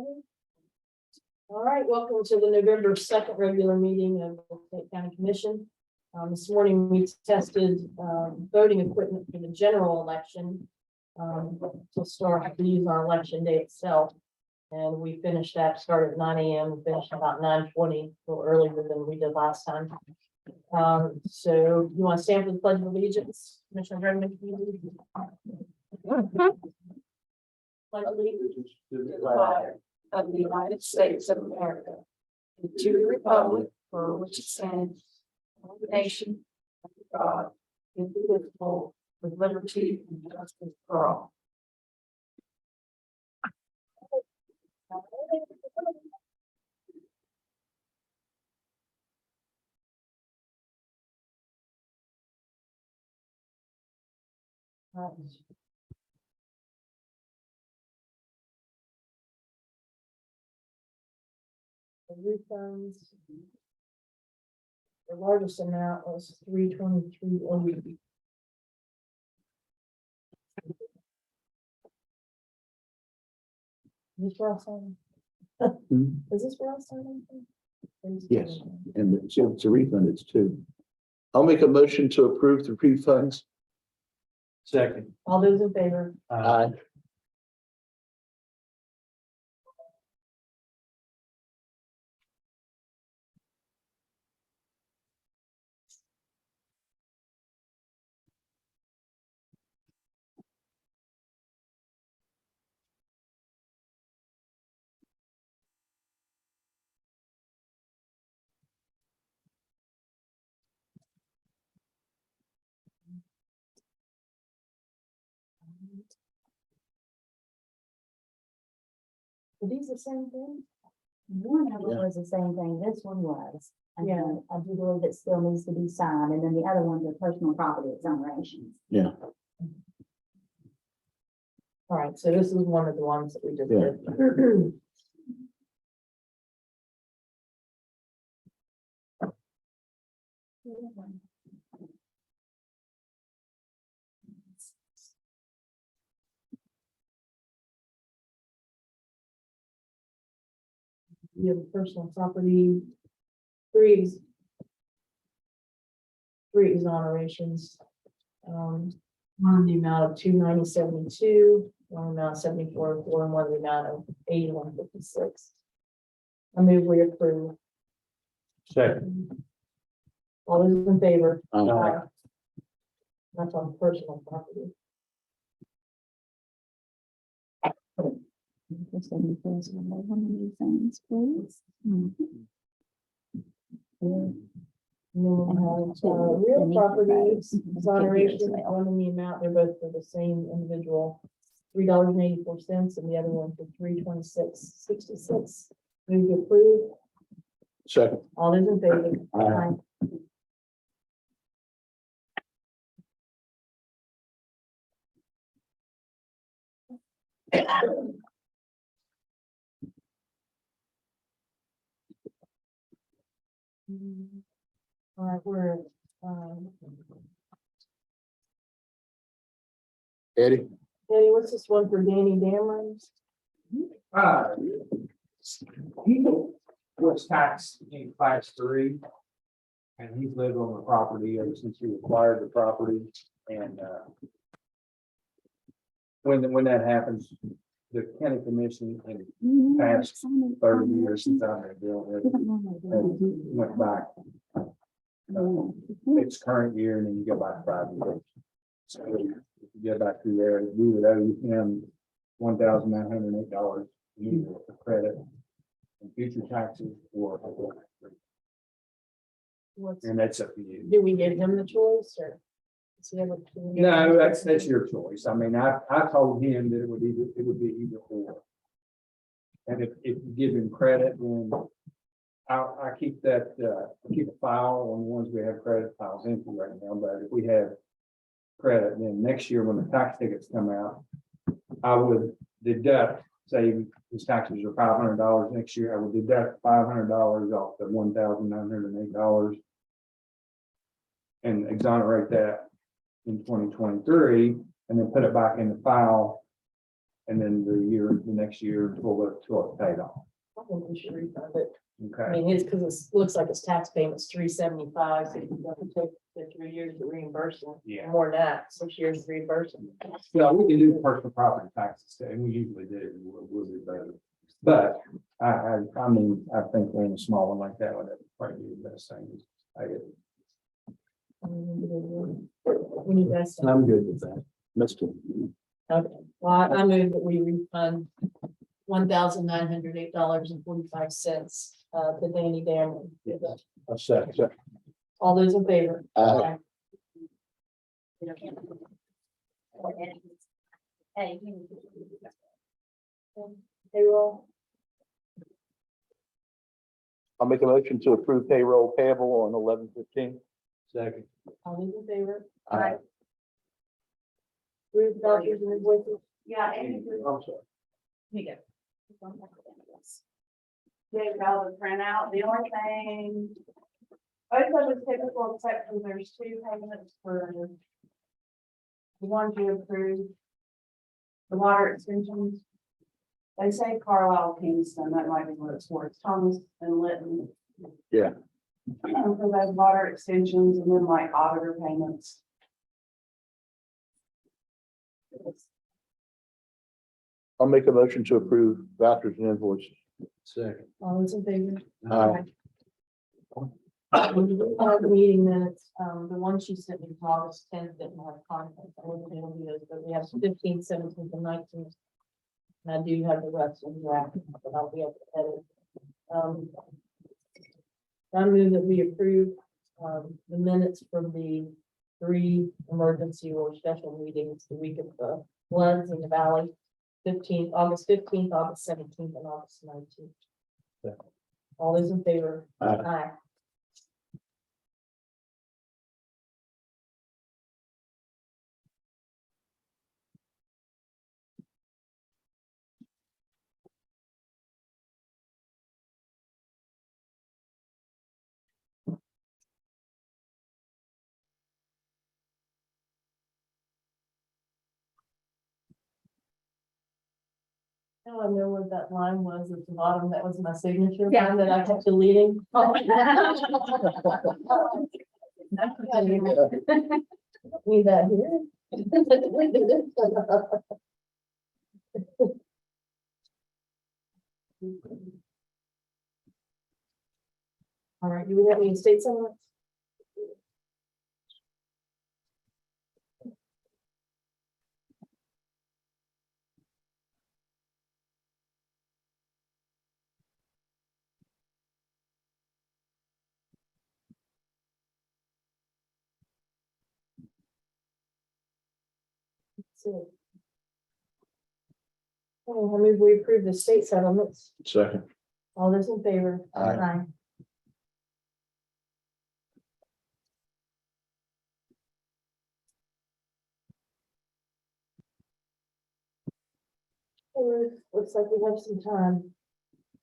All right, welcome to the November 2nd regular meeting of the Fayette County Commission. This morning we tested voting equipment for the general election to start to use on election day itself. And we finished that, started at 9 a.m., finished about 9:20, a little earlier than we did last time. So you want to stand for the Pledge of Allegiance, Commissioner Redmond? Pledge allegiance To the flag of the United States of America, and to the republic for which it stands, one nation, under God, indivisible, with liberty and justice for all. The refunds. The largest amount was $323.80. Is this where I signed? Is this where I signed? Yes. And it's a refund, it's two. I'll make a motion to approve the refunds. Second. All those in favor? Aye. Are these the same thing? One of them Yeah. was the same thing, this one was. And Yeah. then I do believe it still needs to be signed, and then the other ones are personal property exonerations. Yeah. All right, so this is one of the ones that we just Yeah. did. You have personal property, three exonerations. One in the amount of $290.72, one amount of $74.04, and one in the amount of $81.56. I move we approve. Second. All those in favor? Aye. That's on personal property. Just let me finish one of these things, please. And then we'll have, Two. real Beneath property those. exoneration, As well. one in the amount, they're both for the same individual, $3.84, and the other one for $326.66. Move to approve. Second. All those in favor? Aye. All right, we're, Eddie. Eddie, what's this one for Danny Dameron? He was taxed in class 3. And he's lived on the property ever since he acquired the property. And when that happens, the county commission in the past 30 years since I've been dealing with it, went back its current year, and then you go back 5 years. So if you get back through there, we would owe him $1,908 either for credit and future taxes or. And that's up to you. Do we give him the choice or? Is he able to- No, that's your choice. I mean, I told him that it would be either or. And if you give him credit, then I keep that, keep a file on the ones we have credit files empty right now, but if we have credit, then next year when the tax tickets come out, I would deduct, say his taxes are $500 next year, I would deduct $500 off the $1,908 and exonerate that in 2023, and then put it back in the file And then the next year, we'll pay it off. I think we should refund it. I Okay, mean, it's because it looks like his tax payment's $375, so you're gonna take the 3 years to reimburse him. Yeah. More than that, 6 years to reimburse him. well, we can do personal property taxes, too, and we usually do, we'll do better. But I mean, I think in a small one like that, would probably be the best thing. I get it. We need that. I'm good with that. Mr. Okay, well, I move that we refund $1,908.45 to Danny Damon. A second. All those in favor? Aye. Hey. Payroll, I'll make a motion to approve payroll payable on 11/15. Second. all those in favor? Aye. Approve vouchers and invoices. Yeah, I'm sorry. you go. Gave all the printout, the only thing. Both of it's typical except for there's 2 payments for. The ones you approved. The water extensions. They say Carlisle, Kingston, that might be what it's for, it's Thomas and Litton. Yeah. For those water extensions and then like auditor payments. I'll make a motion to approve vouchers and invoices. Second. All those in favor? Aye. The meeting minutes, the one she sent me for August 10th didn't have content. I wasn't able to do those, but we have 15th, 17th, and 19th. And I do have the rest of the draft, but I'll be able to edit. I move that we approve, the minutes from the 3 emergency or special meetings the week of the floods in the valley. August 15th, August 17th, and August 19th. Yeah. All those in favor? Aye. Aye. Now I know what that line was at the bottom. That was my signature line that I kept deleting. Need that here. All right, do we have any state settlements? So. Oh, I move we approve the state settlements. Second. All those in favor? Aye. Looks like we have some time.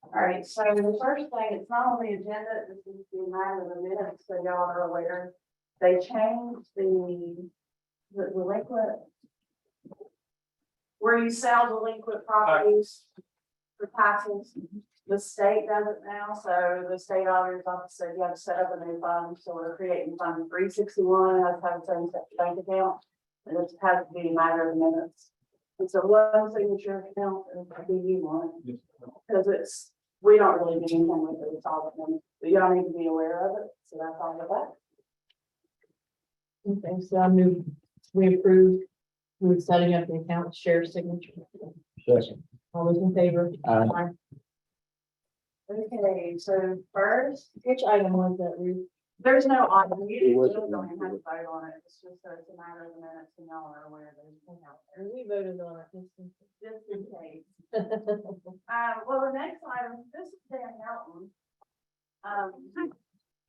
All right, so the first thing, it's not on the agenda, this is the amount of the minutes, so y'all are aware. They changed the delinquent. Where you sell delinquent properties for taxes. The state does it now, so the state auditor's office said you have to set up a new fund, so we're creating fund 361, has to have its own bank account. And it has to be a matter of minutes. It's a one signature account and a BU one. Because we don't really do anything with it, it's all of them, but y'all need to be aware of it, so that's all of that. Okay, so I move, we approve, we're setting up the account share signature. Second. All those in favor? Aye. Okay, so first, Which item was that, Ruth? there's no item, you It really wasn't. don't have to vote on it, it's just that it's a matter of the minutes and y'all are aware there's one out there, We voted on it. just in case. Well, the next item, this is Dan Melton.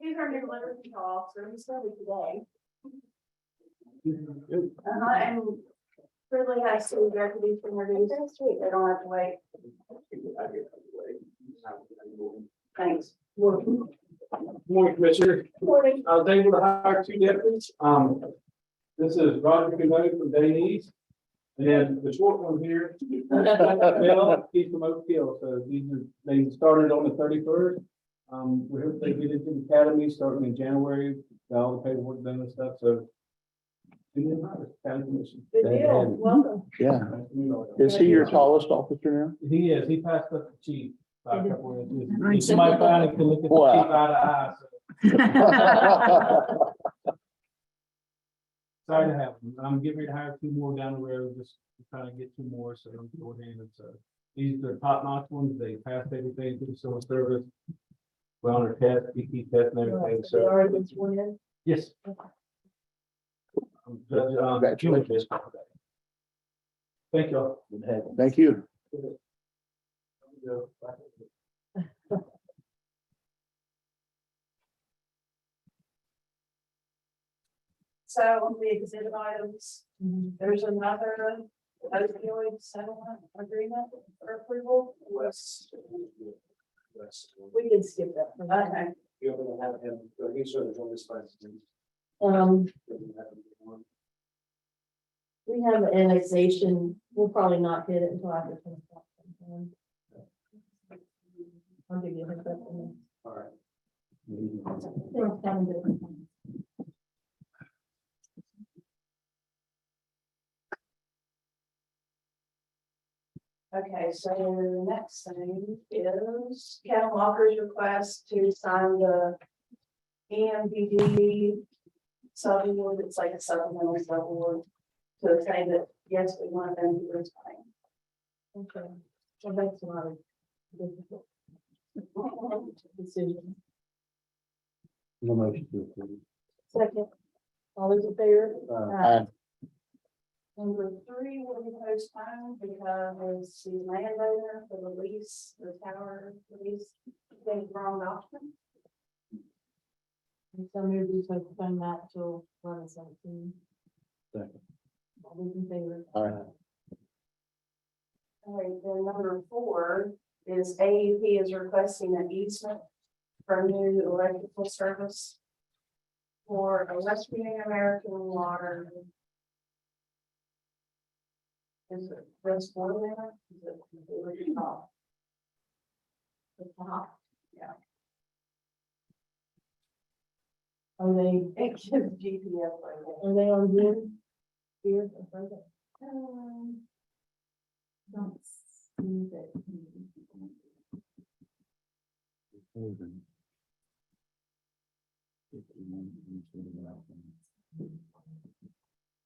He's our new literacy officer, he started today. And Ridley has two deputies from reduce next week, they don't have to wait. Thanks. Morning, Commissioner. Morning. I was able to hire 2 deputies. This is Roger Canoe from Davies. And then the short one here, well, he's from Oak Hill, so they started on the 31st. We hope they get into the academy starting in January, got all the paperwork done and stuff, so. County Commission. Good deal, welcome. Yeah. Nice to meet all. Is he your tallest officer He is, he passed up the chief by a couple of inches. Nice. Somebody finally can look at the Wow. chief eye to eye, so. now? Sorry to have them. I'm getting ready to hire 2 more down the road, just trying to get 2 more, so I'm short-handed, so. These are top-notch ones. They passed everything through the civil service. Well, on their test, PT test and everything, They so, already been sworn in. yes. Judge, Congratulations. Thank y'all. Thank you. So on the exhibit items, there's another opioid settlement agreement for approval. We can skip that. for now. Okay, You're gonna have him, he's sort of on this side. We have an annexation, we'll probably not hit it until after 10 o'clock. I'll give you a heads up. All right. There's 7 different ones. okay, so the next thing is Ken Walker's request to sign the EMPD sub-award. It's like a supplemental sub-award to say that, yes, we want them to resign. Okay, well, that's not a difficult decision. No motion to approve. Second, all those in favor? Aye. Number 3 will be postponed because the landowner for the lease, the tower lease, gave the wrong option. And so maybe we postpone that till 11/17. Second. All those in favor? Aye. All right, then number 4 is AEP is requesting an easement for new electrical service for a Western American Water. Is it Rose Boiler? Is it the top? The top, yeah. Are they, It gives GPS right are they on Zoom? Here, in front of it? there. Don't see that.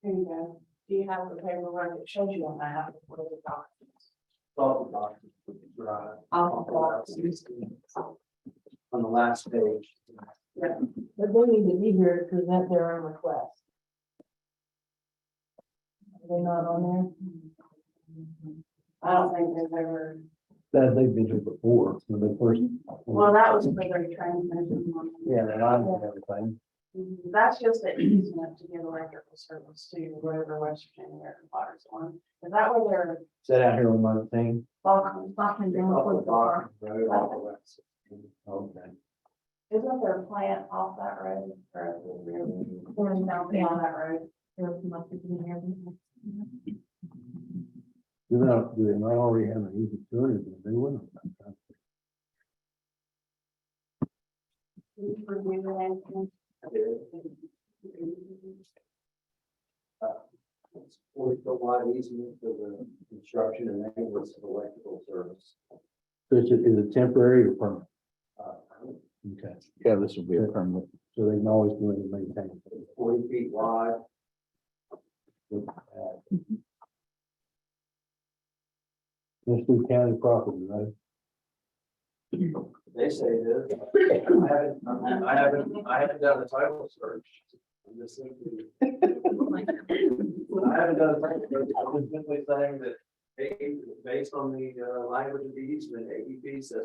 Here you go. Do you have the paperwork that shows you on that? What are the documents? On the last page. Yeah. But they need to be here to present their own request. Are they not on I don't think they've ever, That they've been here before, when they first. well, that was for their transmission. Yeah, they lied and everything. That's just an easement to get electrical service to wherever Western American Water's on. Is that where they're Sat out here on my thing. walking down the bar? Okay. Isn't there a plant off that road or really down beyond that road? Do they not already have an easy tour? They wouldn't. For the wide easement for the construction and maintenance of electrical service. So is it temporary or permanent? Uh, Okay. Yeah, this will be a permanent. So they can always do it and maintain it. 40 feet wide. This is county property, right? They say it is. I haven't done a title search. I'm just thinking. I haven't done a title search. I'm just simply saying that, hey, based on the language of the easement, AEP says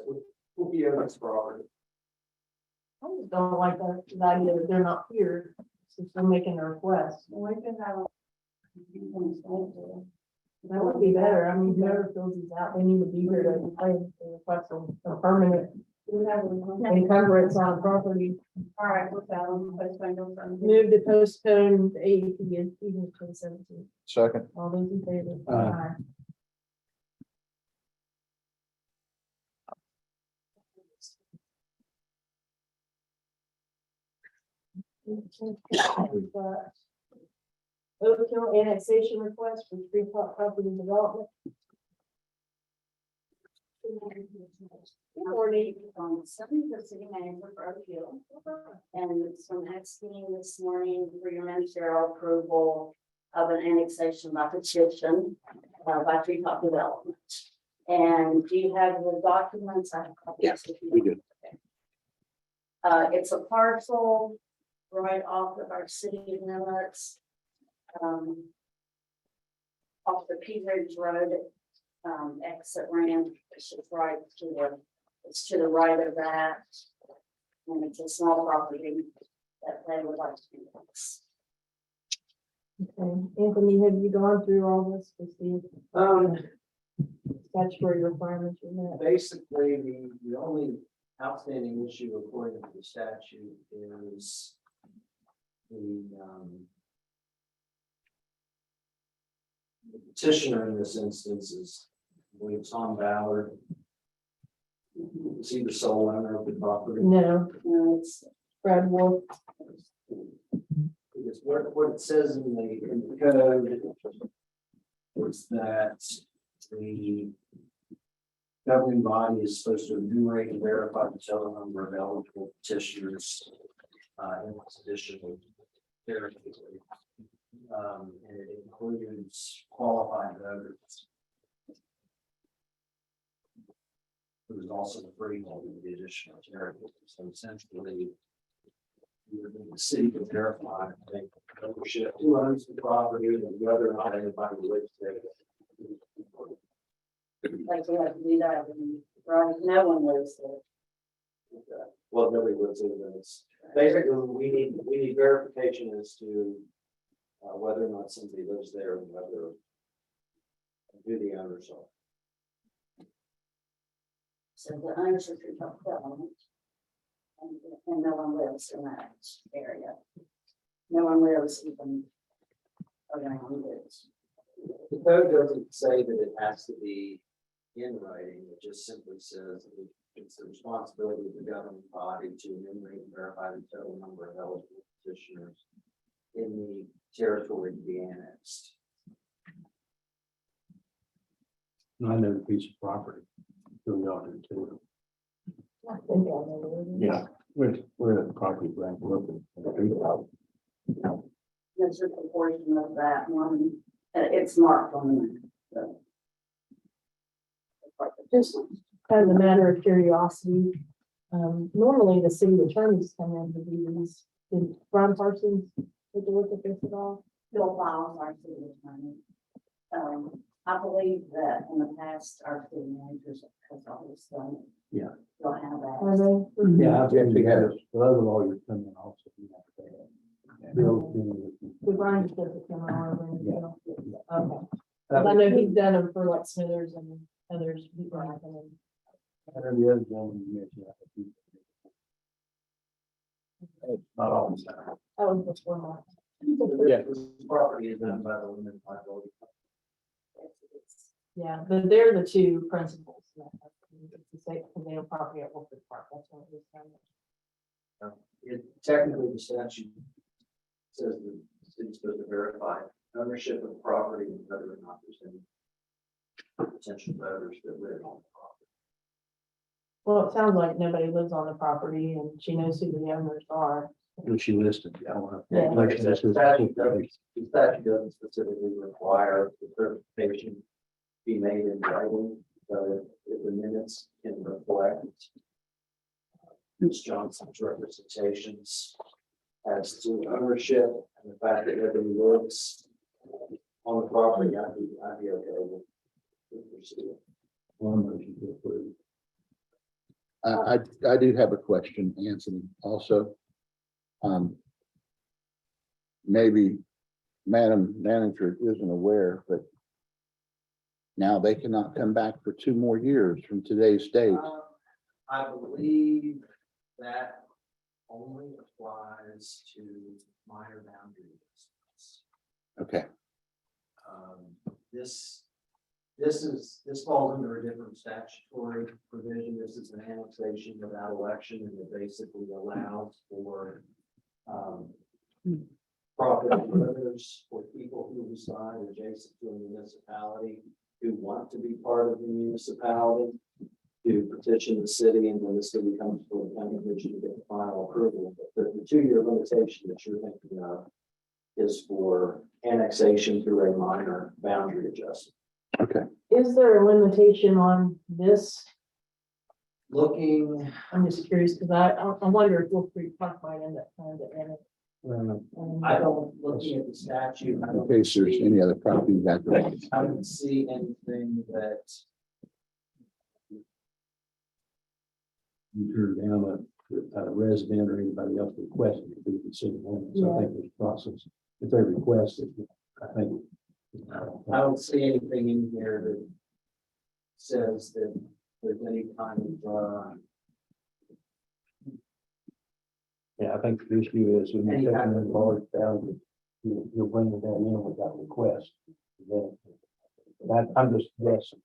we'll be on this property. I just don't like the idea that they're not here, since they're making a request. We could have. That would be better. I mean, whoever fills these out, they need to be here to request a permanent We have an encumbrance on property. All right, we're found, postpone till Sunday. Move to postpone the AEP evening to the 17th. Second. All those in favor? Aye. We've got Overkill annexation request for Freeport property development. Good morning. Something for city manager for Oakville. And so I'm asking this morning for your ministerial approval of an annexation by petition by Treetop Development. And do you have the documents? I have copies. Yes, we do. It's a parcel right off of our city limits. Off the Pea Ridge Road exit ramp, it's just right to the, it's to the right of that. And it's a small property that they would like to do this. Okay, Anthony, have you gone through all this to see statutory requirements you met? Basically, the only outstanding issue according to the statute is the petitioner in this instance is, I believe, Tom Ballard. Is he the sole owner of the property? No, It's Brad Wolf. Because what it says in the code is that the governing body is supposed to enumerate and verify the total number of eligible petitioners in this additional territory. And it includes qualified voters. There was also the freehold of the additional territory. So essentially, the city can verify, I think, ownership, who owns the property and whether or not anybody lives there. like we have to do that, and right, no one lives there. Well, nobody lives in this. Basically, we need verification as to whether or not somebody lives there and whether who the owners are. So the ownership is not development. And no one lives in that area. No one lives even around it. The code doesn't say that it has to be in writing. It just simply says that it's the responsibility of the governing body to enumerate and verify the total number of eligible petitioners in the territory to be annexed. I know the piece of property. So we all do too. I think I know where it is. Yeah, where the property rank located. There's a proportion of that one, it's marked on the. Just kind of a matter of curiosity. Normally the city attorneys come in to do these. Did Ron Parsons take a look at this at all? Bill Files, our city attorney. I believe that in the past, our city managers has always done. Yeah. Don't have Are that. they? Yeah, I've actually had the other lawyers come in also. Bill, The Brian just does it come on. Yeah. Okay. 'Cause I know he's done them for like Smithers and others. People have them in. I know the other gentleman you mentioned. Not all the time. That was before my. Yeah. This property is owned by the limited liability. Yeah, but they're the two principals. It's the same conveyance property at Wolford Park. That's what it was done. Technically, the statute says that the city's supposed to verify ownership of the property and whether or not there's any potential voters that live on the property. Well, it sounds like nobody lives on the property and she knows who the owners are. When she listed, I want to. Yeah. Like I said, the statute doesn't specifically require the certification be made in writing, so if the minutes can reflect Ms. Johnson's representations as to ownership and the fact that everybody lives on the property, I'd be okay with pursuing. One motion to approve. I do have a question, Anthony, also. Maybe Madam Manager isn't aware, but now they cannot come back for 2 more years from today's date. I believe that only applies to minor boundary adjustments. Okay, This falls under a different statutory provision. This is an annexation without election, and it basically allows for property owners or people who reside adjacent to a municipality who want to be part of the municipality to petition the city, and when the city comes to the county commission to get the final approval. But the 2-year limitation that you're thinking of is for annexation through a minor boundary adjustment. okay. Is there a limitation on this? Looking, I'm just curious, because I wonder if Wolf Creek Park might end up trying to annex. I don't, looking at the statute, I In don't case there's see, any other property back there. I don't see anything that, You turn down a resident or anybody else requesting to be considered limits. I think there's a process. If they request it, I think. I don't see anything in here that says that there's any kind of, Yeah, I think the issue is when Any you're kind taking of- a large boundary, you're bringing that in without request. That, I'm just guessing.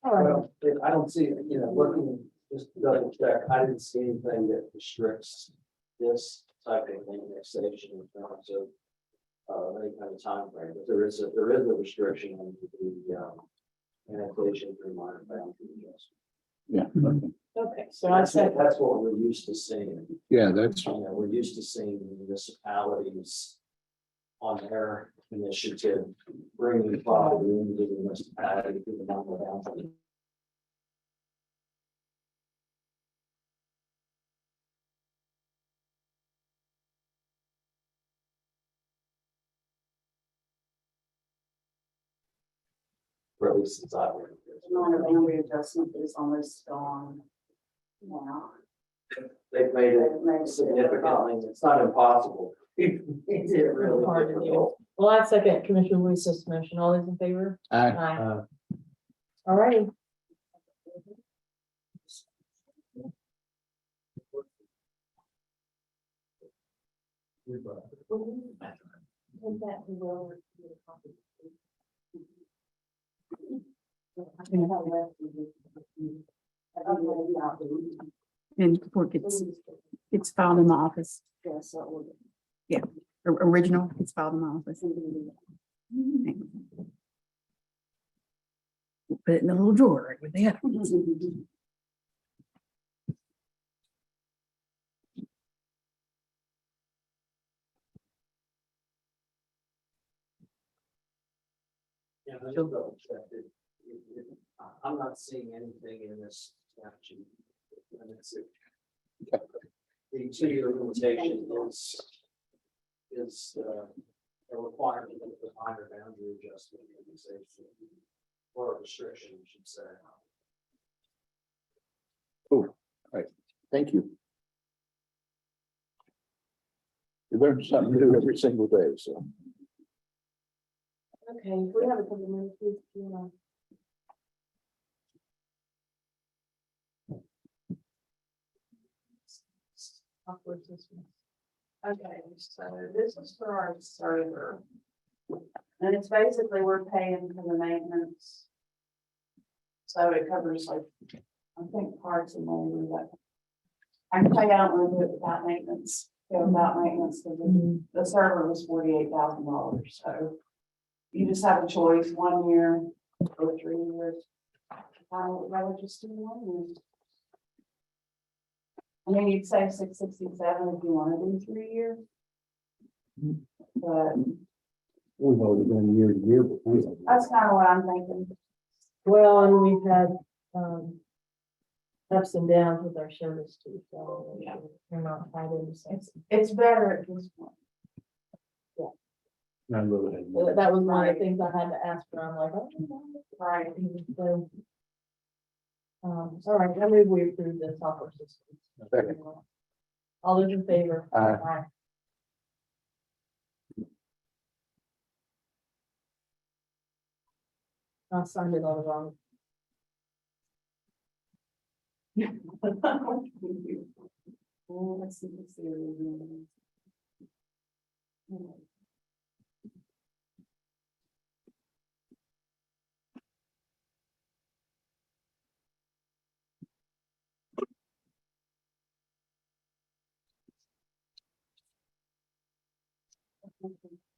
All right, well, I don't see, looking, just to double check, I didn't see anything that restricts this type of annexation in terms of any kind of time frame. But there is a restriction on the annexation through minor boundary adjustment. Yeah, okay. okay, so I said, That's what we're used to seeing. Yeah, that's, We're used to seeing municipalities on their initiative, bringing property into the municipality to the minor boundary. Or at least since I've been here. The minor boundary adjustment is almost gone now. They've made They've made it it significantly, it's not impossible. It's really hard to do. difficult. well, I second Commissioner Luce's motion. All those in favor? I, Aye. All righty. And before it gets filed in the office, original, it's filed in the office. Put it in the little drawer right with the other ones. Yeah, I just double checked it. I'm not seeing anything in this statute. And it's the 2-year limitation is a requirement of the minor boundary adjustment organization, or a restriction, I should say. thank you. You learn something new every single day, so. Okay, we have a couple of minutes. Please, if you wanna- Awkward this one. Okay, so this is for our server. And it's basically we're paying for the maintenance. So it covers like, I think parts and labor, but I can tell you I don't want to do it without maintenance, without maintenance, because the server was $48,000, so. You just have a choice, 1 year or 3 years. I would rather just do 1 year. I mean, you'd say 667 if you want to do 3 years. But We've already done year to year before. that's kind of what I'm thinking. Well, and we've had, ups and downs with our service too, so we're not tied into something. It's better at this point. I really had Well, more. that was one of the things I had to ask for. I'm like, oh, Right. so. All right, I move we approve the software system. Second. All those in favor? Aye. I signed it all wrong. Let's see.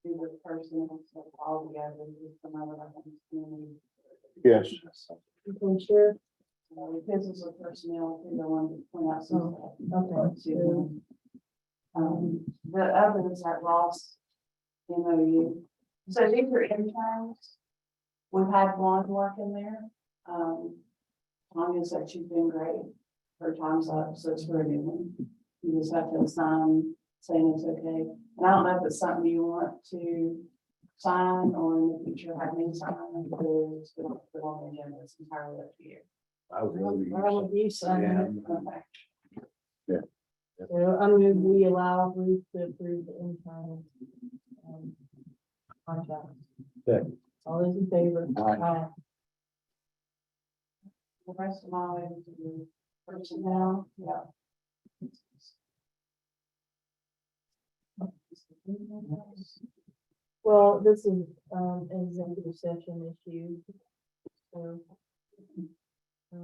Do the personal stuff all together, just another one. Yes. I'm sure. Because it's a personnel, they're the one that point out some stuff. Okay, so, The others that lost MOU. So these are interns. We've had one working there. Tanya said she's been great. Her time's up, so it's for a new one. You just have to sign saying it's okay. And I don't know if it's something you want to sign or in the future have me sign or just put on the agenda. It's entirely up to you. I would rather use why would you sign it? Okay. So I move we allow Ruth to approve the intern. Contract. Second. All those in favor? Aye. The rest of my items are personnel, yeah. Well, this is, an executive session issue. So. Yeah,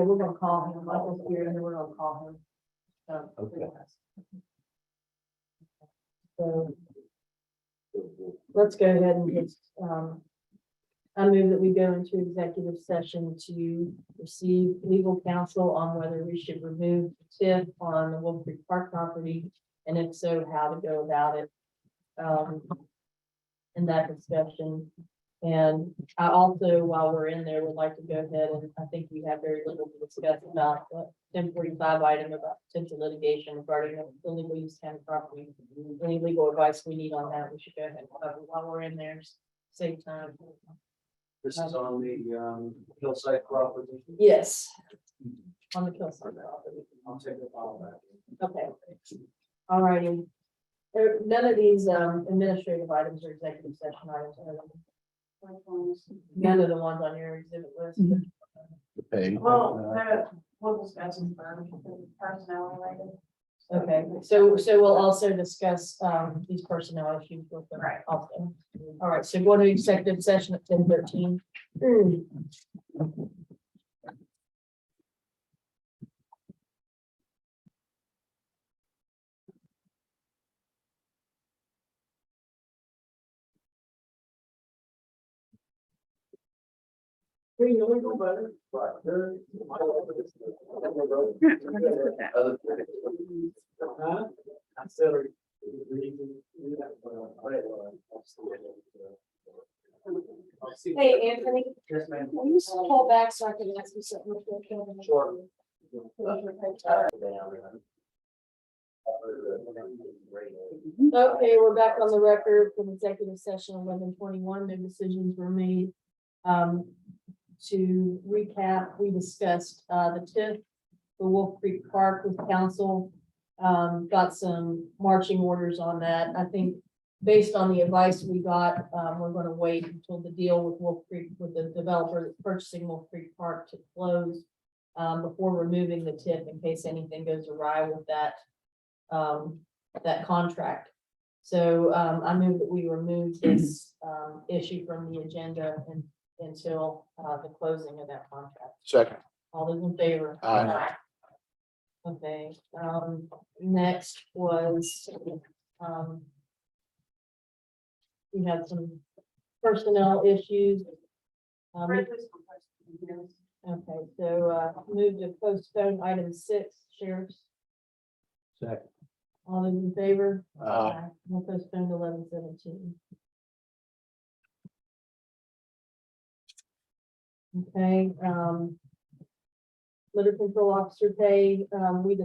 we're gonna call him, Michael's here, and then we're gonna call him. Okay. So. Let's go ahead and just, I move that we go into executive session to receive legal counsel on whether we should remove the TIF on the Wolf Creek Park property, and if so, how to go about it. In that discussion. And I also, while we're in there, would like to go ahead and I think we have very little to discuss about the 1045 item about potential litigation regarding the legal use of town property. Any legal advice we need on that, we should go ahead and cover while we're in there, save time. This is on the hillside property. Yes. On the Killside property. I'll take the file back. Okay. All righty. None of these administrative items are executive session items. Are they? None of the ones on your exhibit list. Mhm. The pay. Well, we'll discuss them first, personnel related. Okay, so we'll also discuss these personnel issues with them Right. also. All right, so go to executive session at 10:13. Hey, Anthony, Yes, ma'am. will you pull back so I can ask you something? Sure. Okay, we're back on the record from executive session 11:21. No decisions were made. To recap, we discussed the TIF for Wolf Creek Park with council. Got some marching orders on that. I think based on the advice we got, we're going to wait until the deal with Wolf Creek, with the developer that's purchasing Wolf Creek Park to close before removing the TIF in case anything goes awry with that that contract. So I move that we remove this issue from the agenda until the closing of that contract. Second. All those in favor? Aye. Okay, next was, we had some personnel issues. Okay, so move to postpone item 6, sheriff's. Second. All those in favor? Aye. We'll postpone to 11:17. Okay, litter control officer pay, we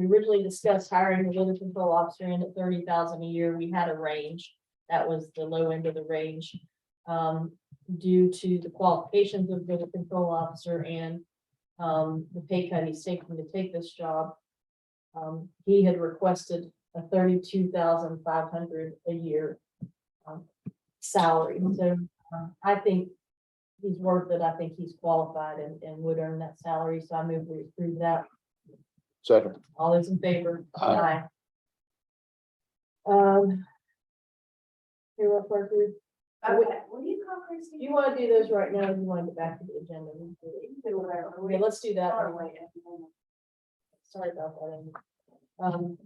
originally discussed hiring a litter control officer in at 30,000 a year. We had a range. That was the low end of the range. Due to the qualifications of the litter control officer and the pay cut he's taking to take this job. He had requested a 32,500 a year salary. So I think he's worth it. I think he's qualified and would earn that salary. So I move we approve that. Second. All those in favor? Aye. Here, what part do we- Okay, will you call Christie? do you want to do those right now? Or do you want to get back to the agenda? Okay, let's do that. Sorry about that.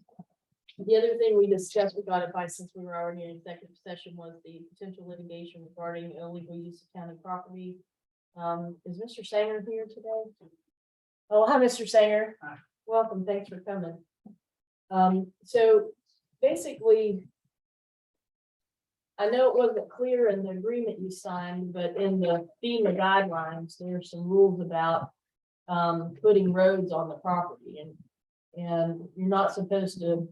The other thing we discussed, we got advice since we were already in executive session, was the potential litigation regarding illegal use of county property. Is Mr. Sanger here today? Oh, hi, Mr. Sanger. Hi. Welcome, thanks for coming. So basically, I know it wasn't clear in the agreement you signed, but in the FEMA guidelines, there are some rules about putting roads on the property, and you're not supposed to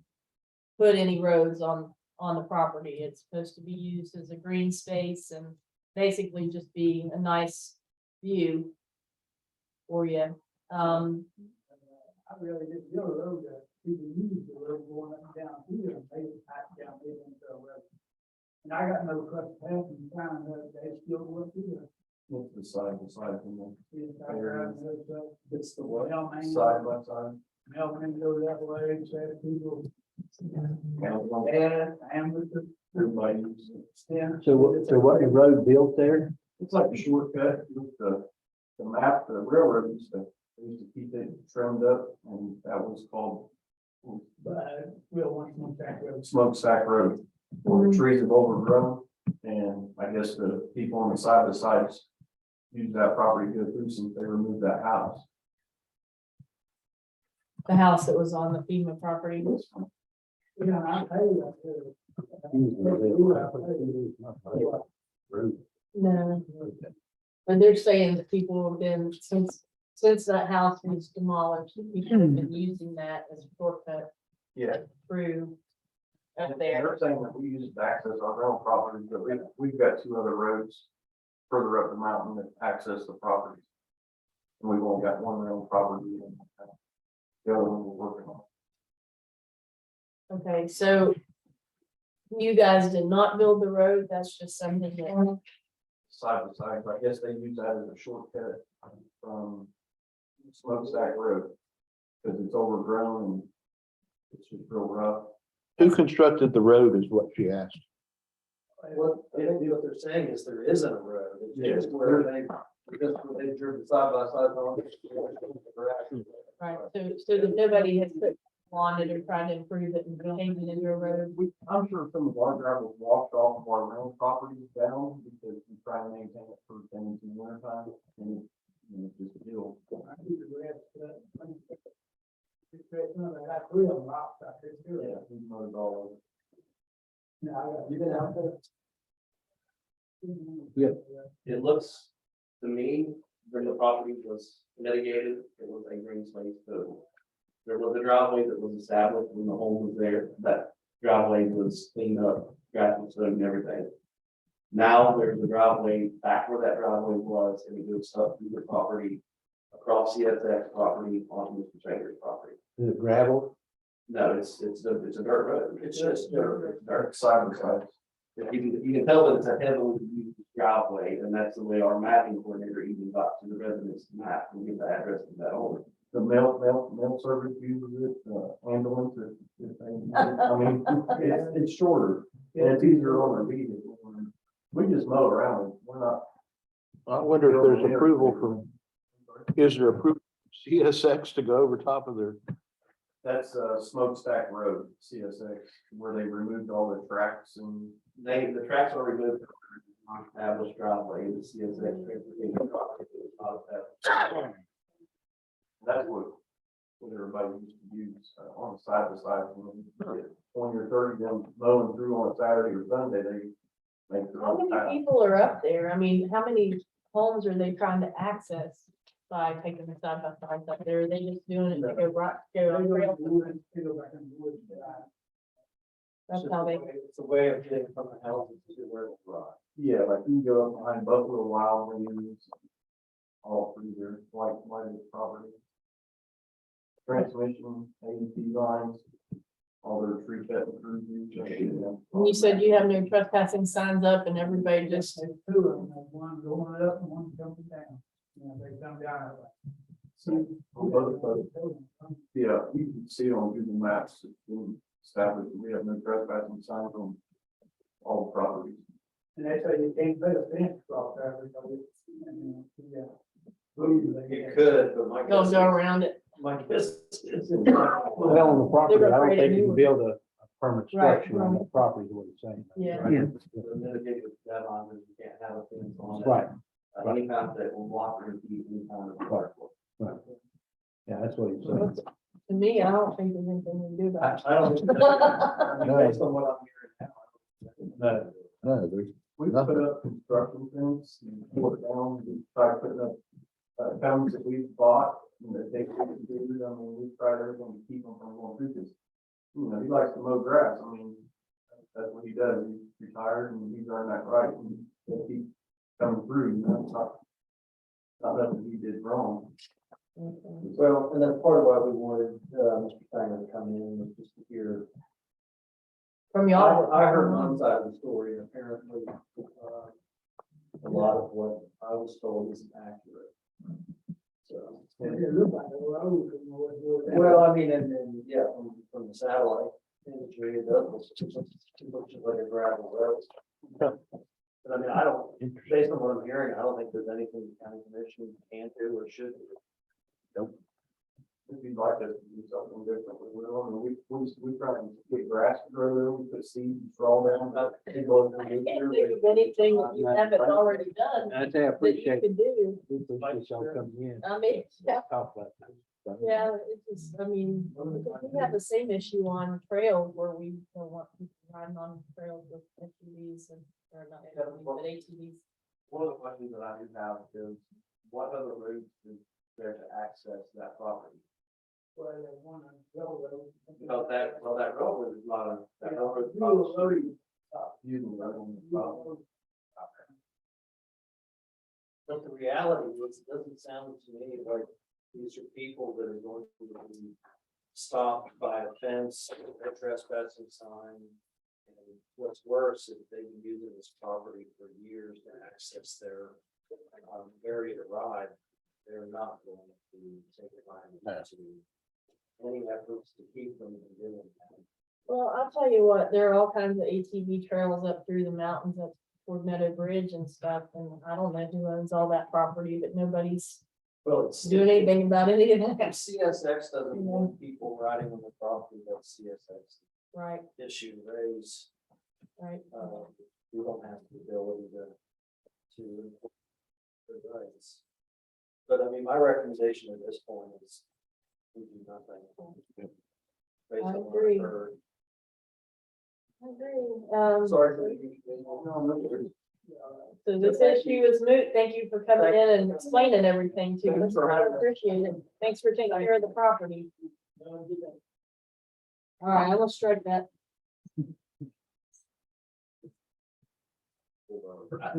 put any roads on the property. It's supposed to be used as a green space and basically just be a nice view for you. I really didn't know the road that people use the road going up and down here, and they just pack down it into a road. And I got no cross path in town, they still go up here. It's the side from the, It's the way. side by side. Melvin go that way, said people. Yeah. And with the. Everybody uses it. Yeah. So what the road built there? It's like a shortcut with the map, the railroad used to keep it trimmed up, and that was called But we'll want to back road. Smokestack Road. The trees have overgrown, and I guess the people on the side of the sides use that property to go through since they removed that house. The house that was on the FEMA property. Yeah, I pay that too. No, but they're saying that people have been, since that house was demolished, people have been using that as a shortcut Yeah. through up And there. they're saying that we use it to access our own property, but we've got two other roads further up the mountain that access the property. And we've only got one real property and the other one we're working on. Okay, so you guys did not build the road, that's just something that, Side by side, I guess they use that as a shortcut from Smokestack Road. Because it's overgrown and it's just real rough. Who constructed the road is what she asked. What they're saying is there isn't a road. It's just where they driven side by side on. right, so that nobody has put on it or tried to improve it and change it into a road. I'm sure some of our gravel washed off of our rental properties down because we try and maintain it for tenants in the winter time. And it's just a deal. Yeah, we mowed it all You been out there? It looks to me, when the property was mitigated, it was a green space too. There was a driveway that was established when the home was there, that driveway was cleaned up, grass was good and everything. Now there's a driveway back where that driveway was, and it goes up through the property, across CSX property onto Mr. Trader's property. Is it gravel? No, it's a dirt road, it's just dirt, it's dirt. side by side. You can tell that it's a heavily used driveway, and that's the way our mapping coordinator even got to the residents map, and get the address of that owner. The mail service uses it, ambulance, if they, I mean, it's shorter, and it's easier on the vehicle. We just mow around it, we're not. I wonder if there's approval from, is there approval CSX to go over top of their, That's Smokestack Road, CSX, where they removed all the tracks and. The tracks are removed from the established driveway, the CSX. That's what everybody used to use on the side by side. When you get 20 or 30 them mowing through on a Saturday or Sunday, they make their How own many path. people are up there? I mean, how many homes are they trying to access by taking the side by sides up there? Are they just doing it to go right, go on trail? That's how they, It's a way of getting from the houses to where it's right. Yeah, like you go up behind Buffalo Wild Wings, all through their white property. Transmission, A&P lines, all their tree cutting crews. And you said you have no trespassing signs up and everybody just, There's two of them, there's one going up and one coming down. You know, they come down. On both sides. Yeah, you can see it on Google Maps, it's been established, we have no trespassing signs on all the properties. And they say you can't put a fence across there because it's, It could, but my they'll guess, go around it. my guess is. Well, on the property, I don't think you can build a permanent Right, structure on right. that property, is what it's saying. Yeah. Yeah. The mitigated deadline is you can't have a fence on it. Right, Any kind that will block or impede any kind of park. right. Yeah, that's what he's saying. To me, I don't think there's anything we can do about I don't, I mean, based on what I'm hearing now. No, No, there's, We put up construction fence and tore it down, we tried putting up, cones that we bought, and that they couldn't do, I mean, we tried everything to keep them from going through this. You know, he likes to mow grass, I mean, that's what he does, he's retired and he's earned that right, and they keep coming through, you know, it's not nothing he did wrong. it. Well, and that's part of why we wanted, Mr. Steiner to come in, was just to hear. From y'all. I heard one side of the story, and apparently, a lot of what I was told isn't accurate. So. Well, I mean, and yeah, from the satellite imagery, it does look like a gravel road. But I mean, I don't, based on what I'm hearing, I don't think there's anything the county commission can do or should do. Nope. If you'd like to do something different, we try to get grass to grow there, we put seeds and straw down. I can't think of anything that you haven't already done I say I that you appreciate could do. y'all coming in. I mean, yeah, Talk about that. yeah, it's just, I mean, we have the same issue on trails where we don't want people riding on trails with SUVs and, or not SUVs, but ATVs. One of the questions that I do have is, what other routes is there to access that property? Well, that railroad is not a, that railroad is not a street. Using that on the property. But the reality is, it doesn't sound to me like these are people that are going to be stopped by a fence, a trespassing sign. And what's worse, if they've been using this property for years to access their area to ride, they're not going to take advantage to any efforts to keep them from doing that. Well, I'll tell you what, there are all kinds of ATV trails up through the mountains up toward Meadow Bridge and stuff, and I don't know who owns all that property, but nobody's Well, it's. doing anything about any of If that. CSX doesn't want people riding on the property, that's CSX Right, issue raise. right. We don't have the ability to enforce their rights. But I mean, my recommendation at this point is we do nothing. Based on what I've agree. heard. I agree. Sorry. So this issue is moot. Thank you for coming in and explaining everything to us. I appreciate it. Thanks for taking care of the property. All right, I will strike that. All right,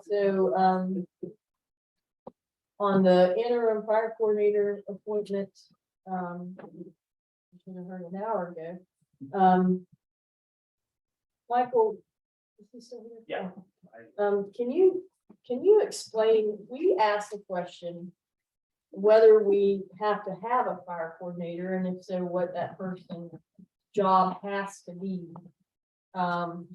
so, on the interim fire coordinator appointment, I should have heard an hour ago. Michael, is he still here? Yeah. Can you explain, we asked the question whether we have to have a fire coordinator, and if so, what that person's job has to be.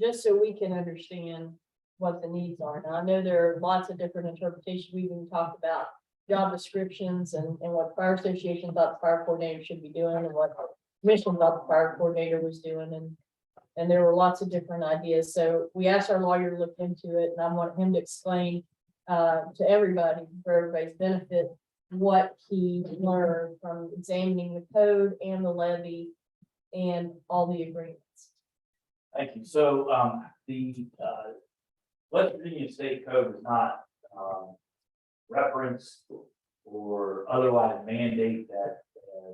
Just so we can understand what the needs are. Now, I know there are lots of different interpretations. We even talked about job descriptions and what fire association thought the fire coordinator should be doing and what commission thought the fire coordinator was doing. And there were lots of different ideas. So we asked our lawyer to look into it, and I want him to explain to everybody, for everybody's benefit, what he learned from examining the code and the levy and all the agreements. Thank you. So, West Virginia State Code does not, reference or otherwise mandate that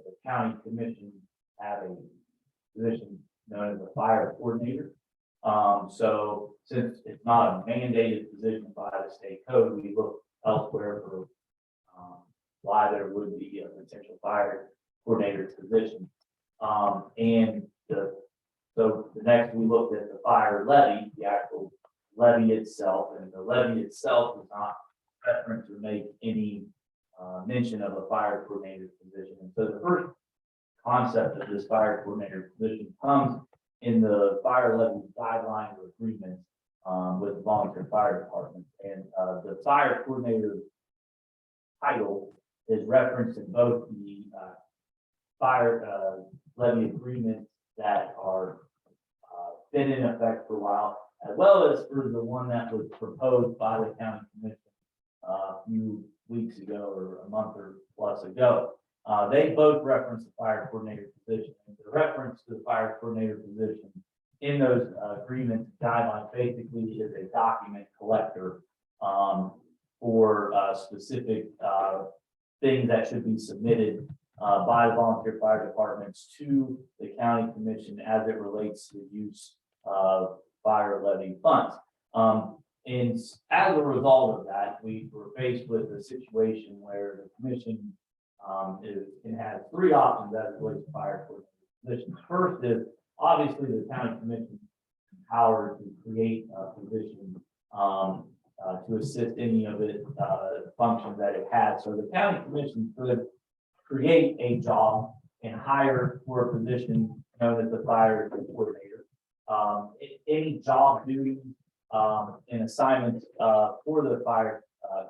the county commission have a position known as a fire coordinator. So since it's not a mandated position by the state code, we look elsewhere for, why there would be a potential fire coordinator position. And so the next we looked at the fire levy, the actual levy itself, and the levy itself does not reference or make any mention of a fire coordinator position. And so the first concept of this fire coordinator position comes in the fire levy guidelines or agreements with the volunteer fire department. And the fire coordinator title is referenced in both the fire levy agreements that are been in effect for a while, as well as for the one that was proposed by the county commission a few weeks ago or a month or plus ago. They both reference the fire coordinator position. And the reference to the fire coordinator position in those agreements guidelines basically is a document collector for specific things that should be submitted by the volunteer fire departments to the county commission as it relates to the use of fire levy funds. And as a result of that, we were faced with a situation where the commission can have three options as it relates to fire coordinator positions. First is obviously the county commission empowered to create a position to assist any of its functions that it has. So the county commission could create a job and hire for a position known as the fire coordinator. Any job duties and assignments for the fire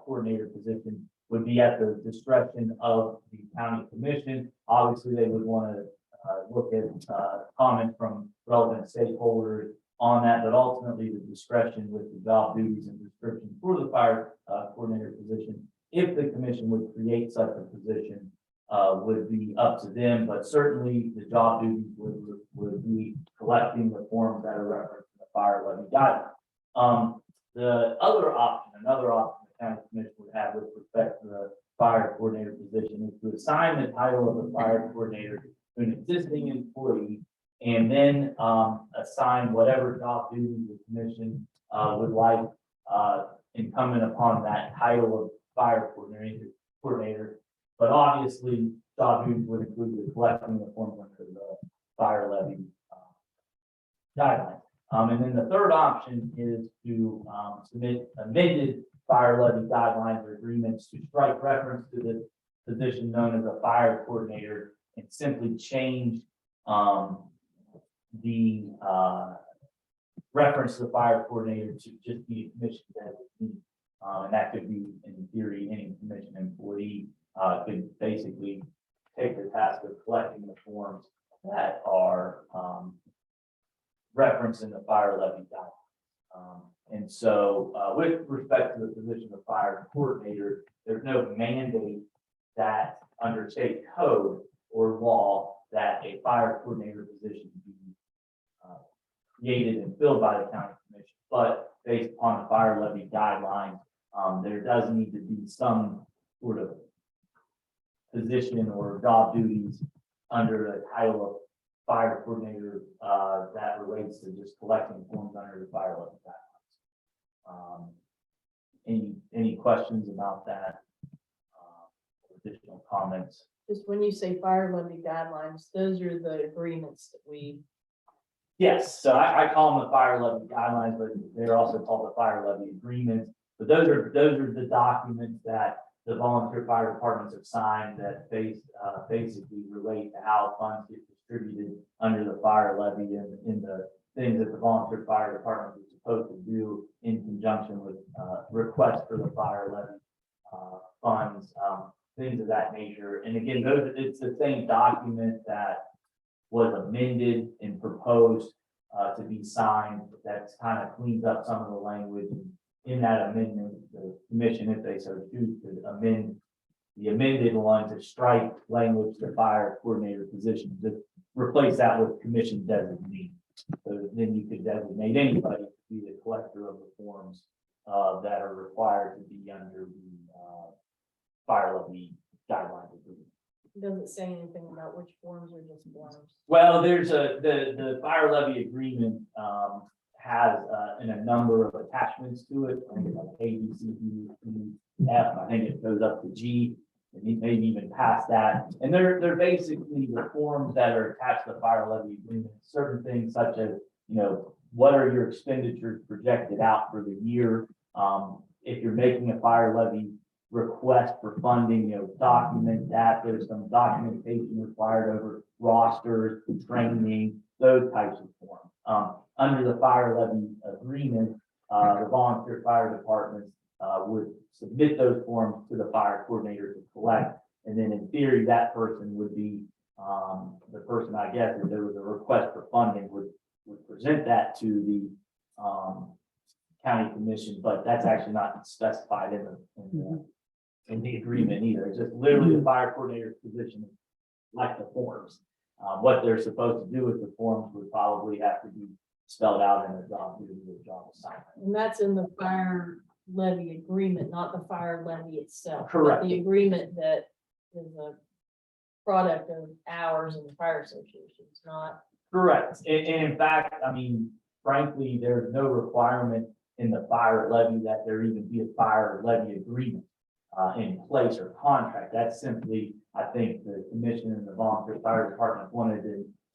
coordinator position would be at the discretion of the county commission. Obviously, they would want to look at comment from relevant stakeholders on that, but ultimately the discretion with the job duties and description for the fire coordinator position, if the commission would create such a position, would be up to them, but certainly the job duties would be collecting the forms that are referenced in the fire levy guidelines. The other option, another option the county commission would have with respect to the fire coordinator position is to assign the title of the fire coordinator to an existing employee and then assign whatever job duties the commission would like incumbent upon that title of fire coordinator. But obviously, job duties would include the collecting the forms under the fire levy guidelines. And then the third option is to submit amended fire levy guidelines or agreements to strike reference to the position known as a fire coordinator and simply change the reference to the fire coordinator to just be a commission designee. And that could be, in theory, any commission employee could basically take the task of collecting the forms that are referenced in the fire levy guidelines. And so with respect to the position of fire coordinator, there's no mandate that under state code or law that a fire coordinator position be created and filled by the county commission. But based upon the fire levy guidelines, there does need to be some sort of position or job duties under the title of fire coordinator that relates to just collecting forms under the fire levy guidelines. Any questions about that? Additional comments? Just when you say fire levy guidelines, those are the agreements that we. Yes, so I call them the fire levy guidelines, but they're also called the fire levy agreements. But those are the documents that the volunteer fire departments have signed that basically relate to how funds get distributed under the fire levy and in the things that the volunteer fire department is supposed to do in conjunction with requests for the fire levy funds, things of that nature. And again, it's the same document that was amended and proposed to be signed. That kind of cleans up some of the language. In that amendment, the commission, if they so choose, could amend the amended one to strike language to fire coordinator position, just replace that with commission designee. So then you could designate anybody to be the collector of the forms that are required to be under the fire levy guidelines agreement. It doesn't say anything about which forms are just forms. Well, there's the fire levy agreement has in a number of attachments to it. I think it's like A, B, C, D, E, F. I think it goes up to G. maybe even past that. And they're basically the forms that are attached to the fire levy agreement, certain things such as, what are your expenditures projected out for the year? If you're making a fire levy request for funding, document that. There's some documentation required over rosters, training, those types of forms. Under the fire levy agreement, the volunteer fire departments would submit those forms to the fire coordinator to collect. And then in theory, that person would be the person, I guess, if there was a request for funding, would present that to the county commission, but that's actually not specified in the agreement either. It's just literally the fire coordinator's position, like the forms. What they're supposed to do with the forms would probably have to be spelled out in a job duty or job assignment. And that's in the fire levy agreement, not the fire levy itself. but Correct. The agreement that is a product of ours and the fire association. It's not. Correct. And in fact, I mean, frankly, there's no requirement in the fire levy that there even be a fire levy agreement in place or contract. That's simply, I think, the commission and the volunteer fire department wanted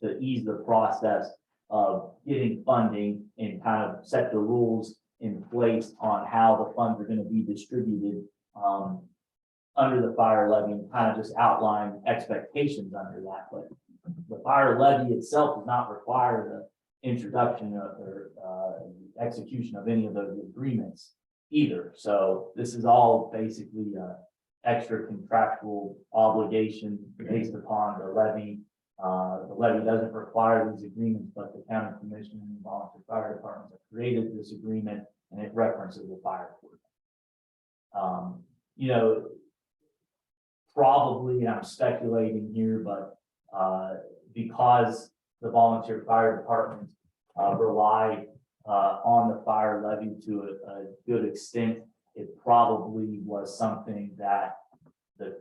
to ease the process of getting funding and kind of set the rules in place on how the funds are going to be distributed under the fire levy, and kind of just outline expectations under that. But the fire levy itself does not require the introduction or execution of any of those agreements either. So this is all basically extra contractual obligation based upon the levy. The levy doesn't require these agreements, but the county commission and the volunteer fire departments have created this agreement, and it references the fire court. Probably, I'm speculating here, but because the volunteer fire departments rely on the fire levy to a good extent, it probably was something that the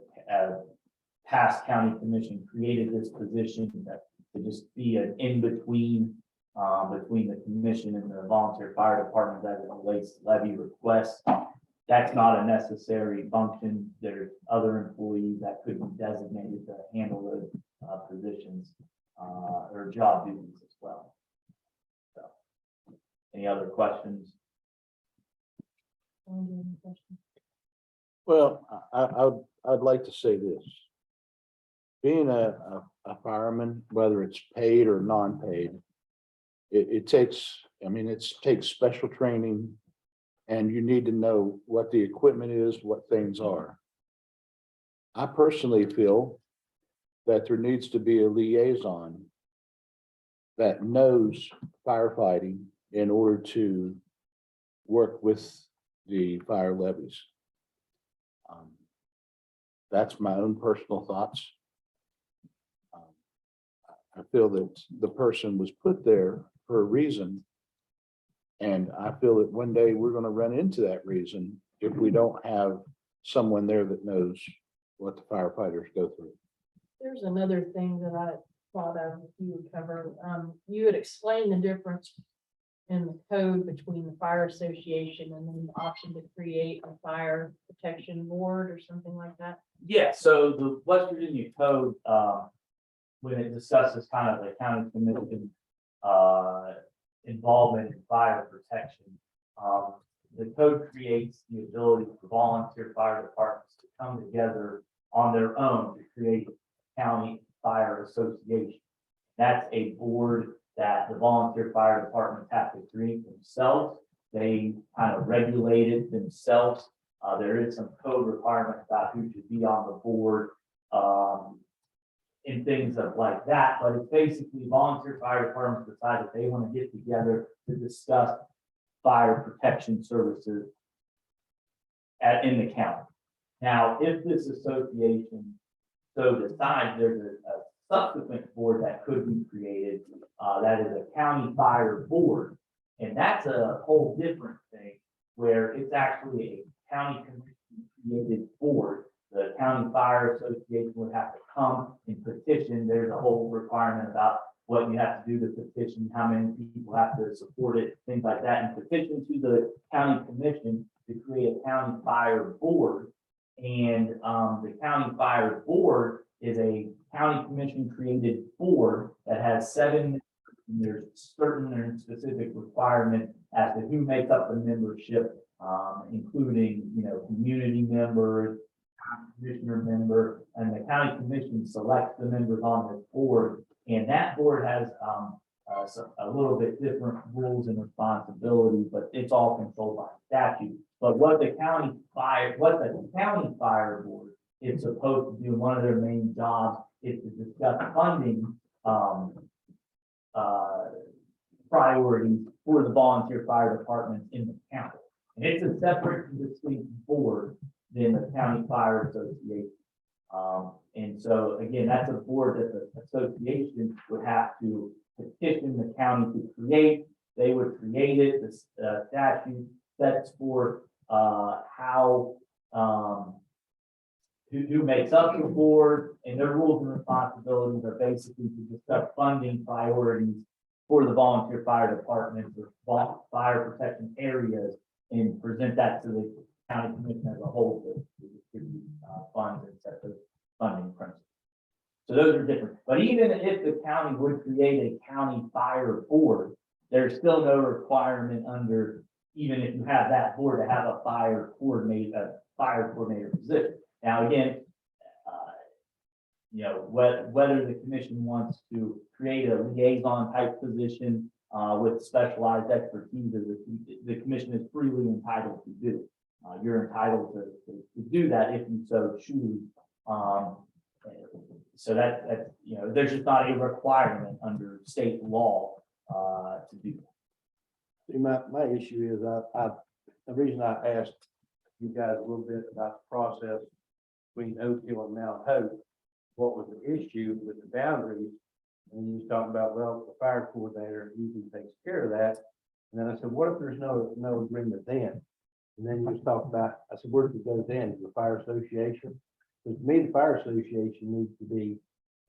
past county commission created this position that to just be an in-between between the commission and the volunteer fire department as it relates to levy requests. That's not a necessary function. There's other employees that could be designated to handle those positions or job duties as well. So, any other questions? Well, I'd like to say this. Being a fireman, whether it's paid or non-paid, it takes special training, and you need to know what the equipment is, what things are. I personally feel that there needs to be a liaison that knows firefighting in order to work with the fire levies. That's my own personal thoughts. I feel that the person was put there for a reason. And I feel that one day we're going to run into that reason if we don't have someone there that knows what the firefighters go through. There's another thing that I thought of you would cover. You had explained the difference in the code between the fire association and then the option to create a fire protection board or something like that. Yeah, so the West Virginia Code, when it discusses kind of the county commission involvement in fire protection, the code creates the ability for volunteer fire departments to come together on their own to create a county fire association. That's a board that the volunteer fire departments have to create themselves. They kind of regulate it themselves. There is some code requirements about who should be on the board and things of like that, but it's basically volunteer fire departments decide that they want to get together to discuss fire protection services in the county. Now, if this association so decides, there's a subsequent board that could be created that is a county fire board, and that's a whole different thing where it's actually a county commission created board. The county fire association would have to come and petition. There's a whole requirement about what you have to do to petition, how many people have to support it, things like that, and petition to the county commission to create a county fire board. And, the county fire board is a county commission created board that has 7, and there's certain and specific requirement as to who makes up the membership, including, community members, commissioner member, and the county commission selects the members on this board. And that board has, a little bit different rules and responsibilities, but it's all controlled by statute. But what the county fire board is supposed to do, one of their main jobs is to discuss funding, priorities for the volunteer fire departments in the county. And it's a separate and distinct board than the county fire association. And so again, that's a board that the association would have to petition the county to create. They would create it. The statute sets forth how who makes up the board, and their rules and responsibilities are basically to discuss funding priorities for the volunteer fire departments or fire protection areas and present that to the county commission as a whole to distribute funds and set those funding principles. So those are different. But even if the county would create a county fire board, there's still no requirement under, even if you have that board, to have a fire coordinator position. Now, again, whether the commission wants to create a liaison type position with specialized expertise, the commission is freely entitled to do. You're entitled to do that if you so choose. So that's there's just not a requirement under state law to do that. See, my issue is the reason I asked you guys a little bit about the process between Oak Hill and Mount Hope, what was the issue with the boundaries? And you was talking about, well, the fire coordinator usually takes care of that. And then I said, what if there's no agreement then? And then you was talking about, I said, where does it go then? The fire association? Because to me, the fire association needs to be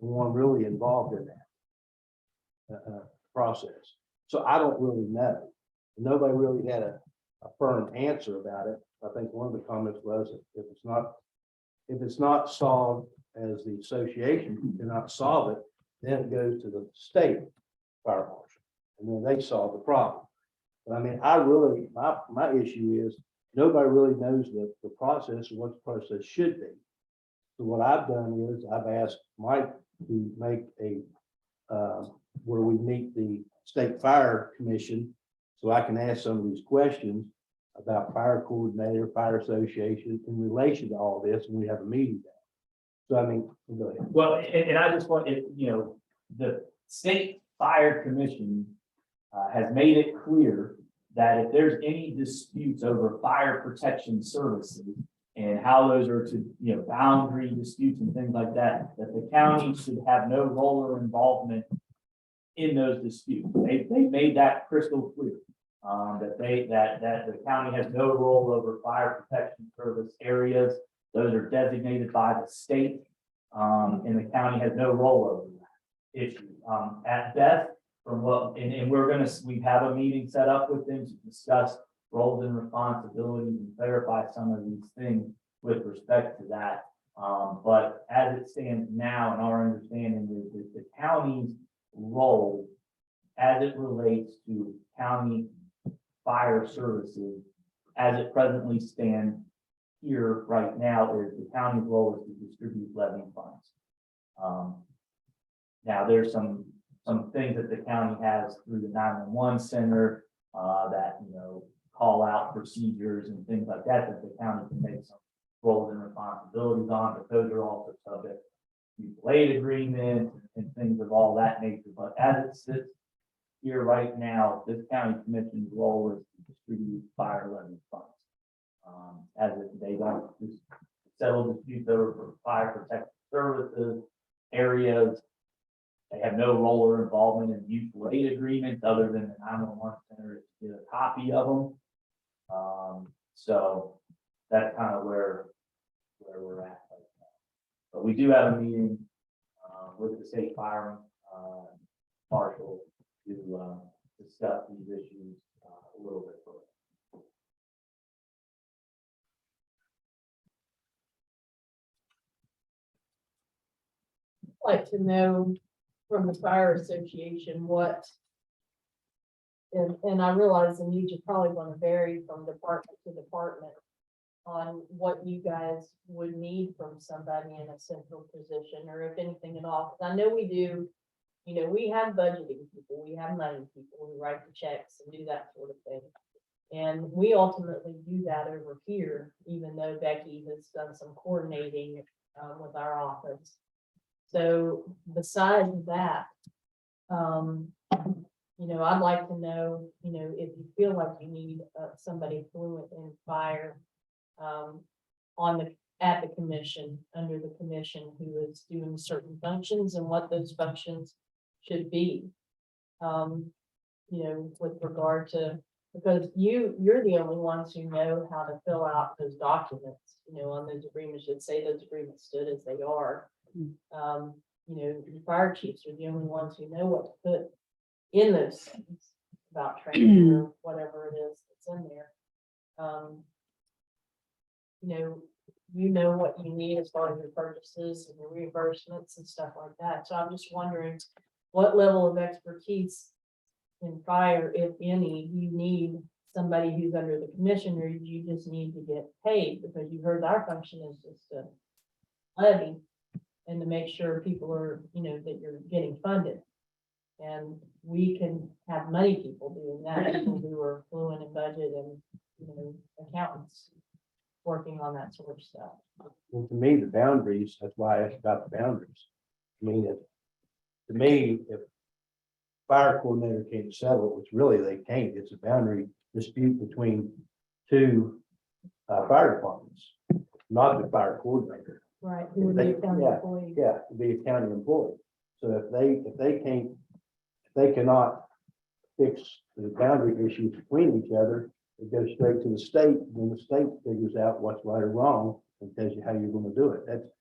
the one really involved in that process. So I don't really know. Nobody really had a firm answer about it. I think one of the comments was if it's not solved as the association cannot solve it, then it goes to the state fire marshal, and then they solve the problem. But I mean, my issue is nobody really knows the process or what the process should be. So what I've done is I've asked Mike to make a where we meet the state fire commission, so I can ask some of these questions about fire coordinator, fire association in relation to all this, and we have a meeting there. So I mean, go ahead. Well, and I just want it, the state fire commission has made it clear that if there's any disputes over fire protection services and how those are to, boundary disputes and things like that, that the county should have no role or involvement in those disputes. They made that crystal clear. That the county has no role over fire protection service areas. Those are designated by the state, and the county has no role over that issue. At best, from what, and we have a meeting set up with them to discuss roles and responsibilities and clarify some of these things with respect to that. But as it stands now, and our understanding is that the county's role as it relates to county fire services, as it presently stands here right now, is the county's role is to distribute levy funds. Now there's some things that the county has through the 911 center that call out procedures and things like that the county can make some roles and responsibilities on, but those are also subject to aid agreements and things of all that nature. But as it sits here right now, this county commission's role is to distribute fire levy funds. They don't just settle disputes over for fire protection services areas. They have no role or involvement in mutual aid agreements other than the 911 center to get a copy of them. So that's kind of where we're at right now. But we do have a meeting with the state fire marshal to discuss these issues a little bit further. like to know from the fire association what. And I realize the needs are probably gonna vary from department to department. On what you guys would need from somebody in a central position, or if anything at all, 'cause I know we do. You know, we have budgeting people, we have money people who write the checks and do that sort of thing. And we ultimately do that over here, even though Becky has done some coordinating with our office. So besides that, you know, I'd like to know, you know, if you feel like you need somebody fluent in fire at the commission, under the commission, who is doing certain functions and what those functions should be. You know, with regard to, because you're the only ones who know how to fill out those documents, you know, on those agreements, should say those agreements stood as they are. You know, the fire chiefs are the only ones who know what to put in those things about training or whatever it is that's in there. You know what you need as far as your purchases and your reimbursements and stuff like that. So I'm just wondering what level of expertise in fire, if any, you need somebody who's under the commission, or you just need to get paid, because you heard our function is just to levy and to make sure people are, you know, that you're getting funded. And we can have money people doing that, people who are fluent in budget and, you know, accountants working on that sort of stuff. Well, to me, the boundaries, that's why I asked about the boundaries. I mean, to me, if fire coordinator can't settle it, which really they can't, it's a boundary dispute between two fire departments, not the fire coordinator. Right. Who would be a county employee. Yeah, to be a county employee. So if they cannot fix the boundary issues between each other, it goes straight to the state, then the state figures out what's right or wrong and tells you how you're gonna do it.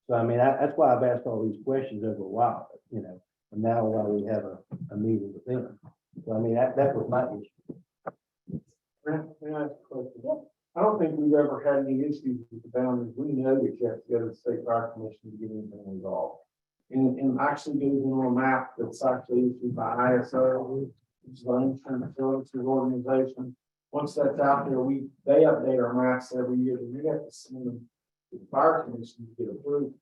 So I mean, that's why I've asked all these questions over a while, you know, and now while we have a meeting with them. So I mean, that was my issue. May I ask a question? I don't think we've ever had any issues with the boundaries. We know that you have to go to the state fire commission to get anything resolved. And actually goes on a map that's actually issued by ISO, which is the Insurance Services Organization. Once that's out there, they update our maps every year, and we have to send them to the fire commission to get approved.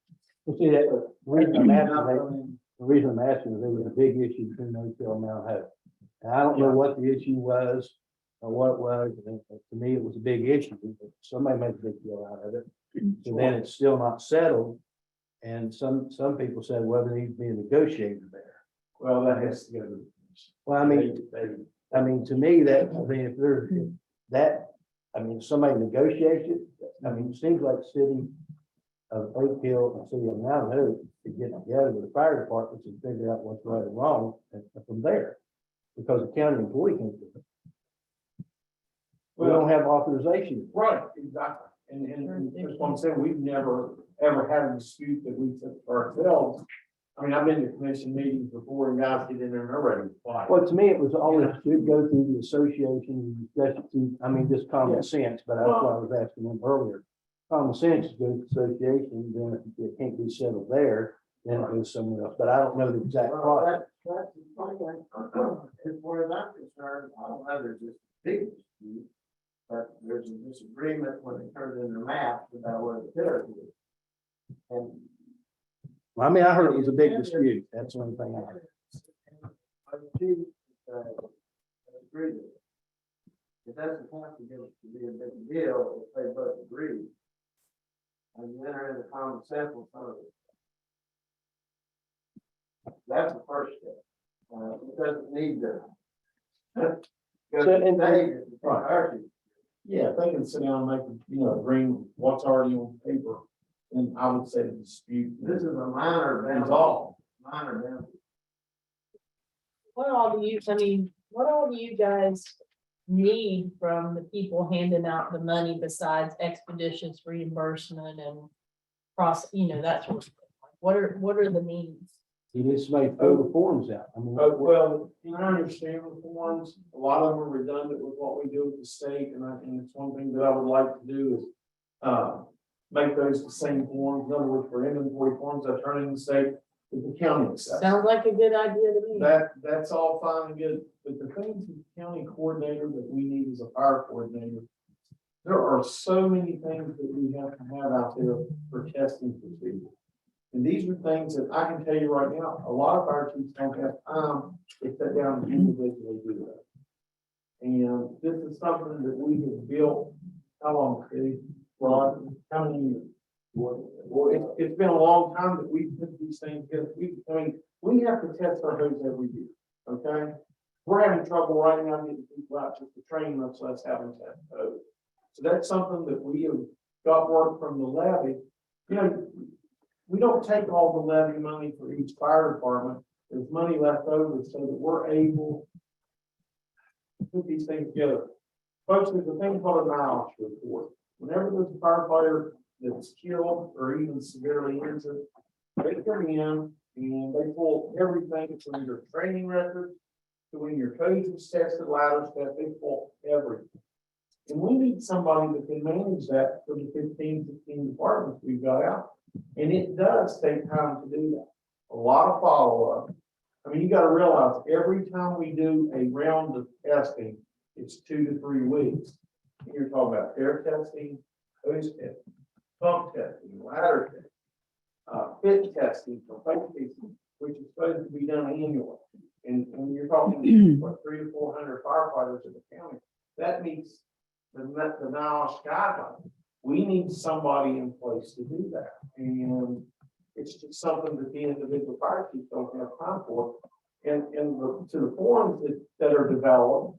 You see, the reason I'm asking is there was a big issue between Oakville and Mount Hope. And I don't know what the issue was or what it was. And to me, it was a big issue. Somebody made a big deal out of it. And then it's still not settled. And some people said, well, there needs to be a negotiator there. Well, that has to go to the commission. Well, I mean, to me, if there's that, I mean, somebody negotiates it. I mean, it seems like the city of Oak Hill and city of Mount Hope to get together with the fire departments and figure out what's right and wrong, and from there, because the county employee can't do it. We don't have authorization. Right, exactly. And that's what I'm saying, we've never, ever had a dispute that we took for ourselves. I mean, I've been to commission meetings before and guys get in there and they're ready to fight. Well, to me, it was always to go through the association and discuss it through, I mean, just common sense, but that's why I was asking them earlier. Common sense goes to the association, then if it can't be settled there, then it goes somewhere else, but I don't know the exact process. As far as I'm concerned, I don't know, there's this big dispute, but there's a disagreement when it turns into maps about where the territory is. And Well, I mean, I heard it was a big dispute, that's the only thing I heard. I do, agree with it. It doesn't have to be a big deal if they both agree. And you enter into common sense with some of it. That's the first step. It doesn't need to. Yeah, if they can sit down and make, bring what's already on paper, then I would say the dispute. This is a minor Resolve. minor boundary. What all do you guys need from the people handing out the money besides expeditious reimbursement and that sort of thing? What are the needs? He needs somebody to fill the forms out. I mean, Well, I understand the forms, a lot of them are redundant with what we do with the state, and it's one thing that I would like to do is make those the same forms. In other words, for inventory forms I turn in the state, the county accepts. Sounds like a good idea to me. That's all fine and good, but the things with the county coordinator that we need as a fire coordinator. There are so many things that we have to have out there for testing procedures. And these are things that I can tell you right now, a lot of fire chiefs don't have time to sit down and individually do that. And this is something that we have built, how long, Steve? Ron, how many years? Well, it's been a long time that we've put these things together. We have to test our hose every year, okay? We're having trouble right now getting people out just to train, much less having test hose. So that's something that we have got work from the levy. You know, we don't take all the levy money for each fire department. There's money left over so that we're able to put these things together. Folks, there's a thing called a NIOSH report. Whenever there's a firefighter that's killed or even severely injured, they come in and they pull everything from your training records to when your codes was tested, ladders tested, they pull everything. And we need somebody that can manage that for the 15 departments we've got out. And it does take time to do that. A lot of follow-up. I mean, you got to realize every time we do a round of testing, it's 2 to 3 weeks. And you're talking about air testing, hose testing, pump testing, ladder testing, fit testing for pipe testing, which is supposed to be done annually. And you're talking what 300 to 400 firefighters in the county. That meets the NIOSH guidelines. We need somebody in place to do that. And it's just something that the individual fire chiefs don't have time for. And to the forms that are developed,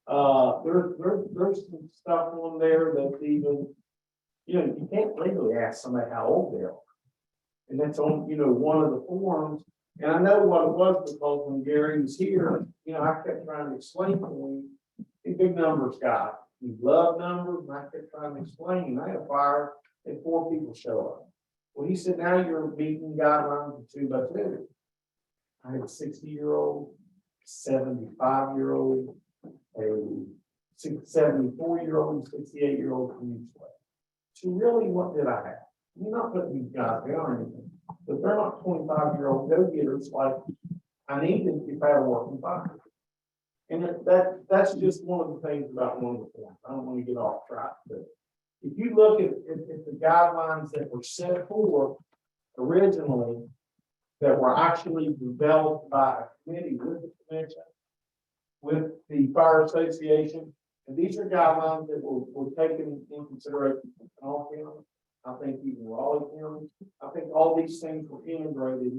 there's some stuff on there that's even, you know, you can't legally ask somebody how old they are. And that's on, you know, one of the forms. And I know what it was because when Gary was here, you know, I kept trying to explain to him, he's a big numbers guy. He loved numbers, and I kept trying to explain. I had a fire, and 4 people show up. Well, he said, now you're meeting guidelines of 2 by 2. I had a 60-year-old, 75-year-old, a 74-year-old, 68-year-old from each way. So really, what did I have? You're not putting these guys down or anything, but they're not 25-year-old go-getters like I needed if I had a working fire. And that's just one of the things about one of the forms. I don't want to get off track, but if you look at the guidelines that were set forth originally, that were actually developed by a committee with the commission, with the fire association, and these are guidelines that were taken in consideration in all counties. I think even Raleigh County. I think all these things were integrated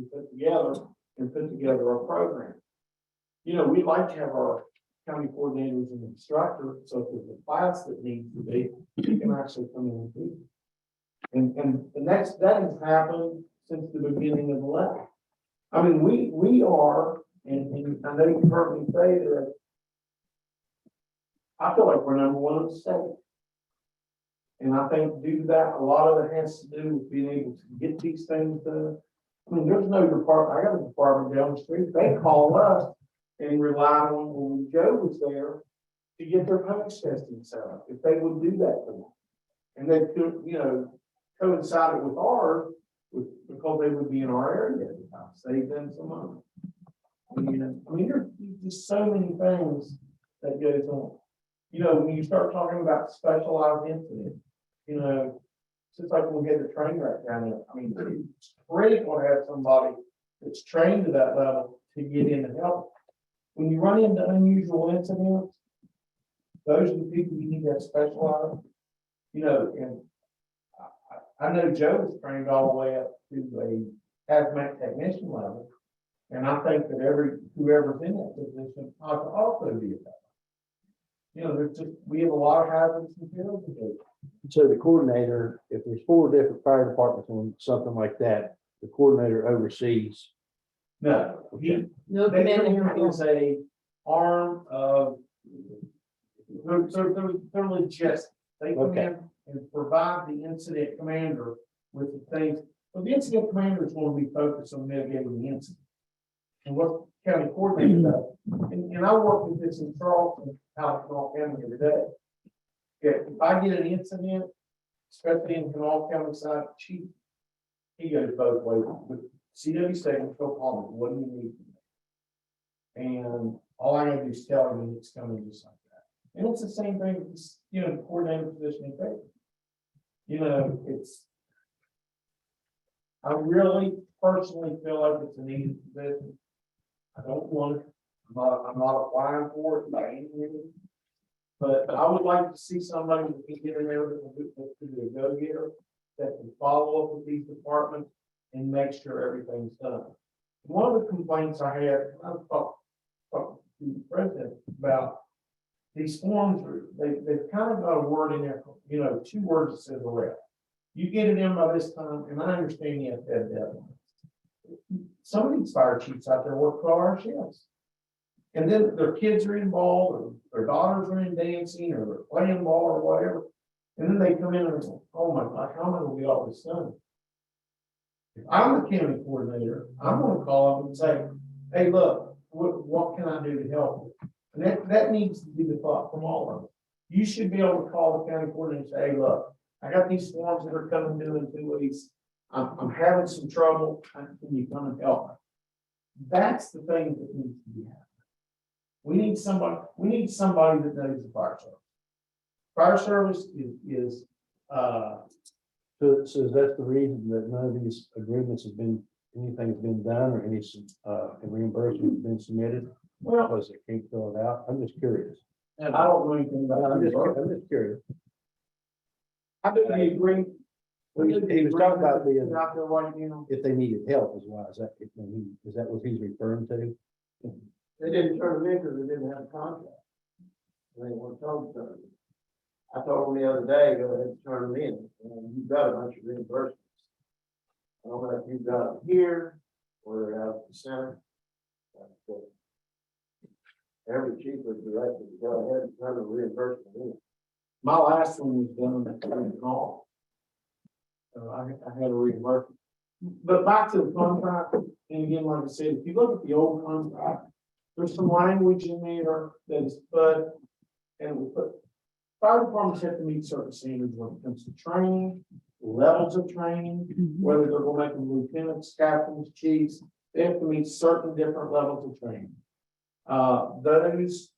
and put together a program. You know, we like to have our county coordinators and instructors, so if there's a class that needs to be, you can actually come in and teach. And that has happened since the beginning of the levy. I mean, we are, and I know you've heard me say that, I feel like we're #1 in the state. And I think due to that, a lot of it has to do with being able to get these things done. I mean, there's no department, I got a department down the street, they call us and rely on when Joe was there to get their post testing set up, if they would do that for them. And they could, you know, coincided with ours, because they would be in our area at the time, save them some money. And, I mean, there's just so many things that goes on. You know, when you start talking about specialized incidents, you know, just like when we had the train wreck down there, I mean, it's critical to have somebody that's trained to that level to get in and help. When you run into unusual incidents, those are the people you need to have specialized. You know, and I know Joe was trained all the way up to a hazmat technician level. And I think that whoever's in that position ought to also be at that. You know, we have a lot of hazards and fields to do. So the coordinator, if there's 4 different fire departments on something like that, the coordinator oversees. No, No they commander. is a arm of, they're logistics. They come in and provide the incident commander with the things. Well, the incident commander is going to be focused on mitigating the incident. And what county coordinator does, and I work with this in Charleston, Kanawha County every day. If I get an incident, especially in Kanawha County side, chief, he goes both ways. CW statement, go call me, what do you need? from me? And all I gotta do is tell you it's coming just like that. And it's the same thing, with this, you know, the coordinator position in paper. You know, it's. I really personally feel like it's a needed position. I don't want it, I'm not applying for it by any means. But I would like to see somebody that can get in there that can be a go-getter, that can follow up with these departments and make sure everything's done. One of the complaints I had, I've talked to the president about these forms, they've kind of got a word in there, you know, 2 words that says arrest. You get it in by this time, and I understand you have to have deadlines. Some of these fire chiefs out there work 12-hour shifts. And then their kids are involved, or their daughters are in dancing, or they're playing ball or whatever. And then they come in and say, oh my God, how am I gonna get all this done? If I'm the county coordinator, I'm gonna call them and say, hey, look, what can I do to help you? And that needs to be the thought from all of us. You should be able to call the county coordinator and say, hey, look, I got these forms that are coming due in 2 weeks. I'm having some trouble. Can you come and help me? That's the thing that needs to be happening. We need somebody that knows the fire service. Fire service is So that's the reason that none of these agreements have been, anything's been done or any, reimbursement has been submitted? well, Because they can't fill it out. I'm just curious. and I don't know anything about I'm it. just curious. I do the agreement. He was talking about being, Out there right now. if they needed help as well, is that what he's referring to? They didn't turn them in because they didn't have a contract. They weren't told to. I told them the other day, go ahead and turn them in, and you've got a bunch of reimbursements. I don't know if you've got them here or out at the center. But every chief was directed to go ahead and turn the reimbursement in. My last one was done in call. So I had a reimbursement. But back to the contract, and again, like I said, if you look at the old contract, there's some language in there that is put, and we put, fire departments have to meet certain standards when it comes to training, levels of training, whether they're going to make them lieutenants, captains, chiefs, they have to meet certain different levels of training. Those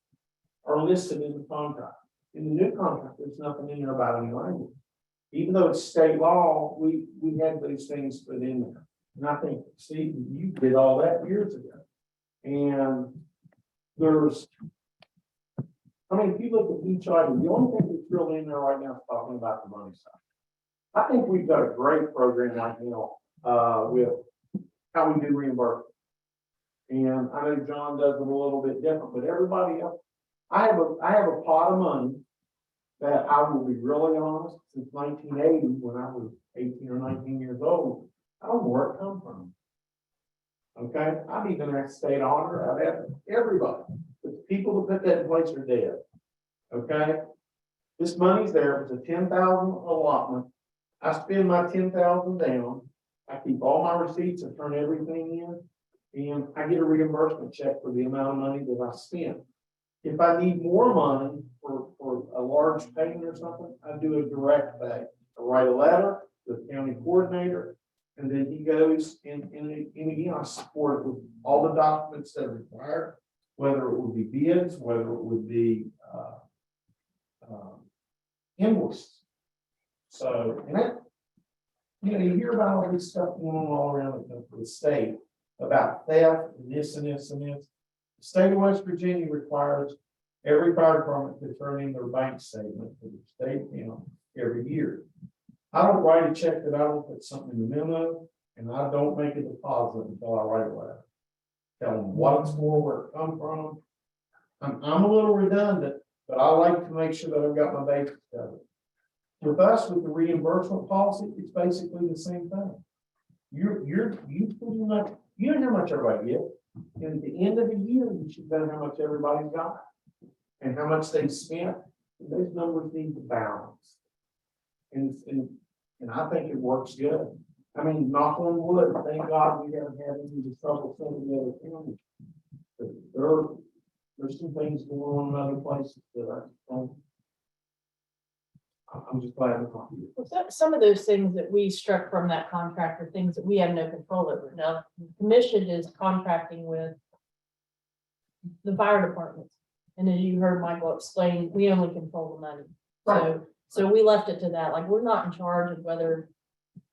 are listed in the contract. In the new contract, there's nothing in there about any language. Even though it's state law, we had those things put in there. And I think, Steve, you did all that years ago. And there's, I mean, if you look at each item, the only thing that's really in there right now is talking about the money side. I think we've got a great program right now, with how we do reimbursement. And I know John does it a little bit different, but everybody else, I have a pot of money that I will be really honest, since 1980, when I was 18 or 19 years old, I don't know where it come from. Okay, I've even asked state auditor, I've asked everybody, the people that put that in place are dead. Okay, this money's there, it's a 10,000 allotment. I spend my 10,000 down. I keep all my receipts and turn everything in, and I get a reimbursement check for the amount of money that I spent. If I need more money for a large payment or something, I do a direct pay. I write a letter to the county coordinator, and then he goes and again, I support it with all the documents that are required, whether it would be bids, whether it would be invoices. So, and that, you hear about all this stuff going on all around the state about theft and this and this and this. The state of West Virginia requires every fire department to turn in their bank statement to the state account every year. I don't write a check that I don't put something in the memo, and I don't make a deposit until I write a letter. Tell them what it's for, where it come from. I'm a little redundant, but I like to make sure that I've got my basics covered. With us, with the reimbursement policy, it's basically the same thing. You pretty much, you know how much everybody gets. And at the end of the year, you should know how much everybody's got and how much they've spent. And those numbers need to balance. And I think it works good. I mean, knock on wood, thank God we haven't had any trouble sending the other counties. But there's some things going on in other places that I don't. I'm just glad to talk to you. Some of those things that we struck from that contract are things that we have no control over. Now, the commission is contracting with the fire departments. And as you heard Michael explain, we only control the money. So we left it to that, like, we're not in charge of whether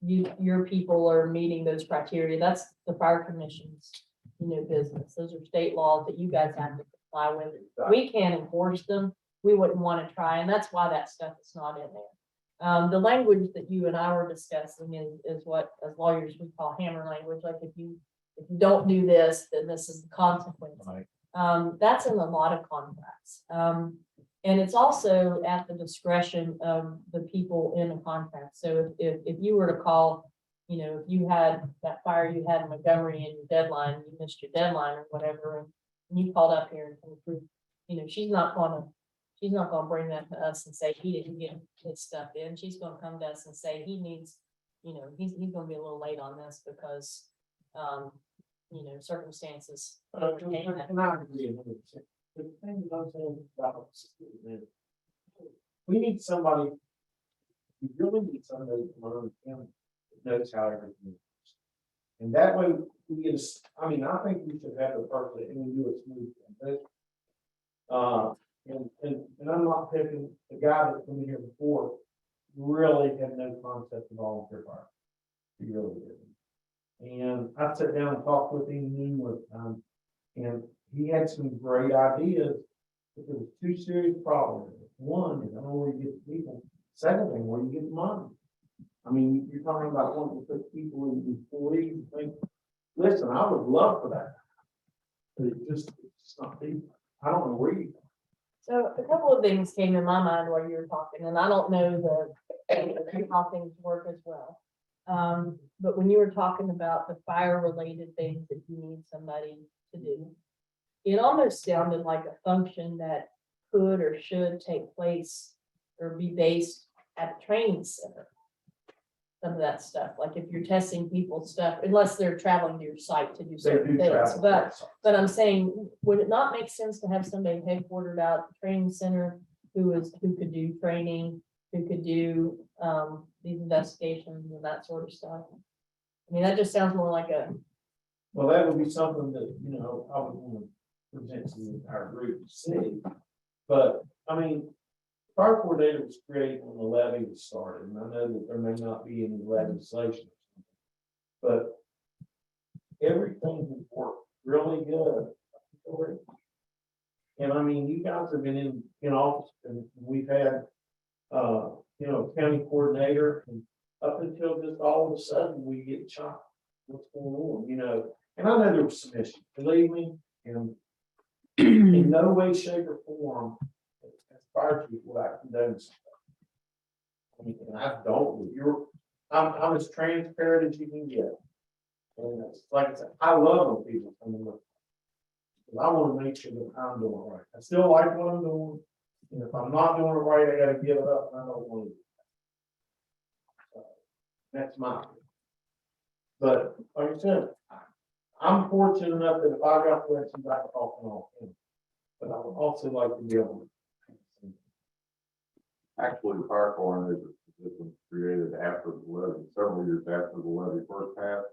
your people are meeting those criteria. That's the fire commission's, business. Those are state laws that you guys have to comply with. We can't enforce them. We wouldn't want to try, and that's why that stuff is not in there. The language that you and I were discussing is what, as lawyers, we call hammer language. Like, if you don't do this, then this is the consequence. Right. That's in a lot of contracts. And it's also at the discretion of the people in a contract. So if you were to call, if you had that fire you had in Montgomery and your deadline, you missed your deadline or whatever, and you called up here and can prove, she's not gonna bring that to us and say he didn't get his stuff in. She's gonna come to us and say he needs, he's gonna be a little late on this because, circumstances. overcame that. And I agree 100%. But the thing that I'm saying about is, we need somebody, we really need somebody from our own county that knows how everything works. And that way we get, I think we should have the person and we do it smooth. And I'm not picking the guy that came in here before, really had no concept of volunteer fire. He really didn't. And I sat down and talked with him numerous times, and he had some great ideas, but there was two serious problems. One is, I don't know where you get the people. Second thing, where you get the money. You're talking about wanting to put people in employees and think, listen, I would love for that. But it's just not people. I don't know where you. So a couple of things came in my mind while you were talking, and I don't know how things work as well. But when you were talking about the fire related things that you need somebody to do, it almost sounded like a function that could or should take place or be based at a training center. Some of that stuff, like if you're testing people's stuff, unless they're traveling to your site to do certain things, but I'm saying, would it not make sense to have somebody headquartered out at the training center who could do training, who could do these investigations and that sort of stuff? That just sounds more like a. Well, that would be something that, I would want to present to the entire group to see. But, fire coordinator was created when the levy was started, and I know that there may not be any legislation, but everything has worked really good. And you guys have been in office, and we've had, county coordinator, and up until just all of a sudden we get shocked. What's going on, and I know there was some issues, believe me, and in no way, shape, or form, as fire chief, would I condone stuff. And I don't, I'm as transparent as you can get. And it's like I said, I love when people come in. I want to make sure that I'm doing it right. I still like what I'm doing. And if I'm not doing it right, I gotta give it up, and I don't want to do it. That's my opinion. But like I said, I'm fortunate enough that if I got questions, I can talk to all of them. But I would also like to be able to. Actually, the fire coordinator position was created after the levy, several years after the levy first passed,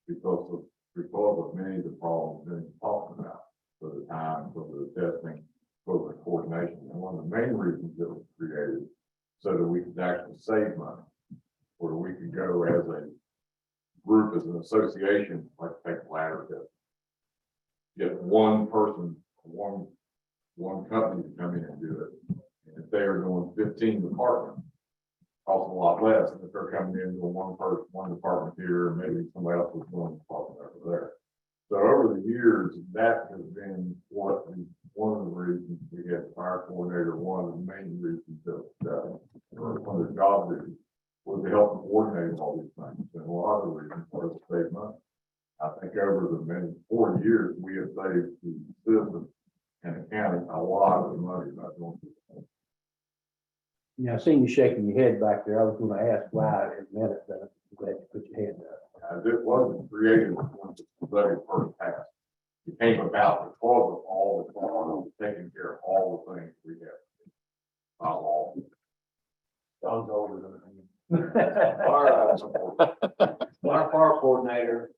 because of many of the problems being talked about for the time, for the testing, for the coordination. And one of the main reasons it was created so that we could actually save money, where we could go as a group, as an association, like take ladder test. Get one person, one company to come in and do it. And if they are doing 15 departments, costs a lot less than if they're coming in doing one person, one department here, and maybe somebody else is doing a department over there. So over the years, that has been one of the reasons we had the fire coordinator. One of the main reasons that one of the job duties was to help coordinate all these things, and a lot of the reasons was to save money. I think over the many 4 years, we have saved the citizens and the county a lot of money by doing this. I seen you shaking your head back there. I was gonna ask why it meant it, but I'm glad you put your hand up. It wasn't created when the levy first passed. It came about because of all the taking care of all the things we have by law. Dog's older than Our fire coordinator,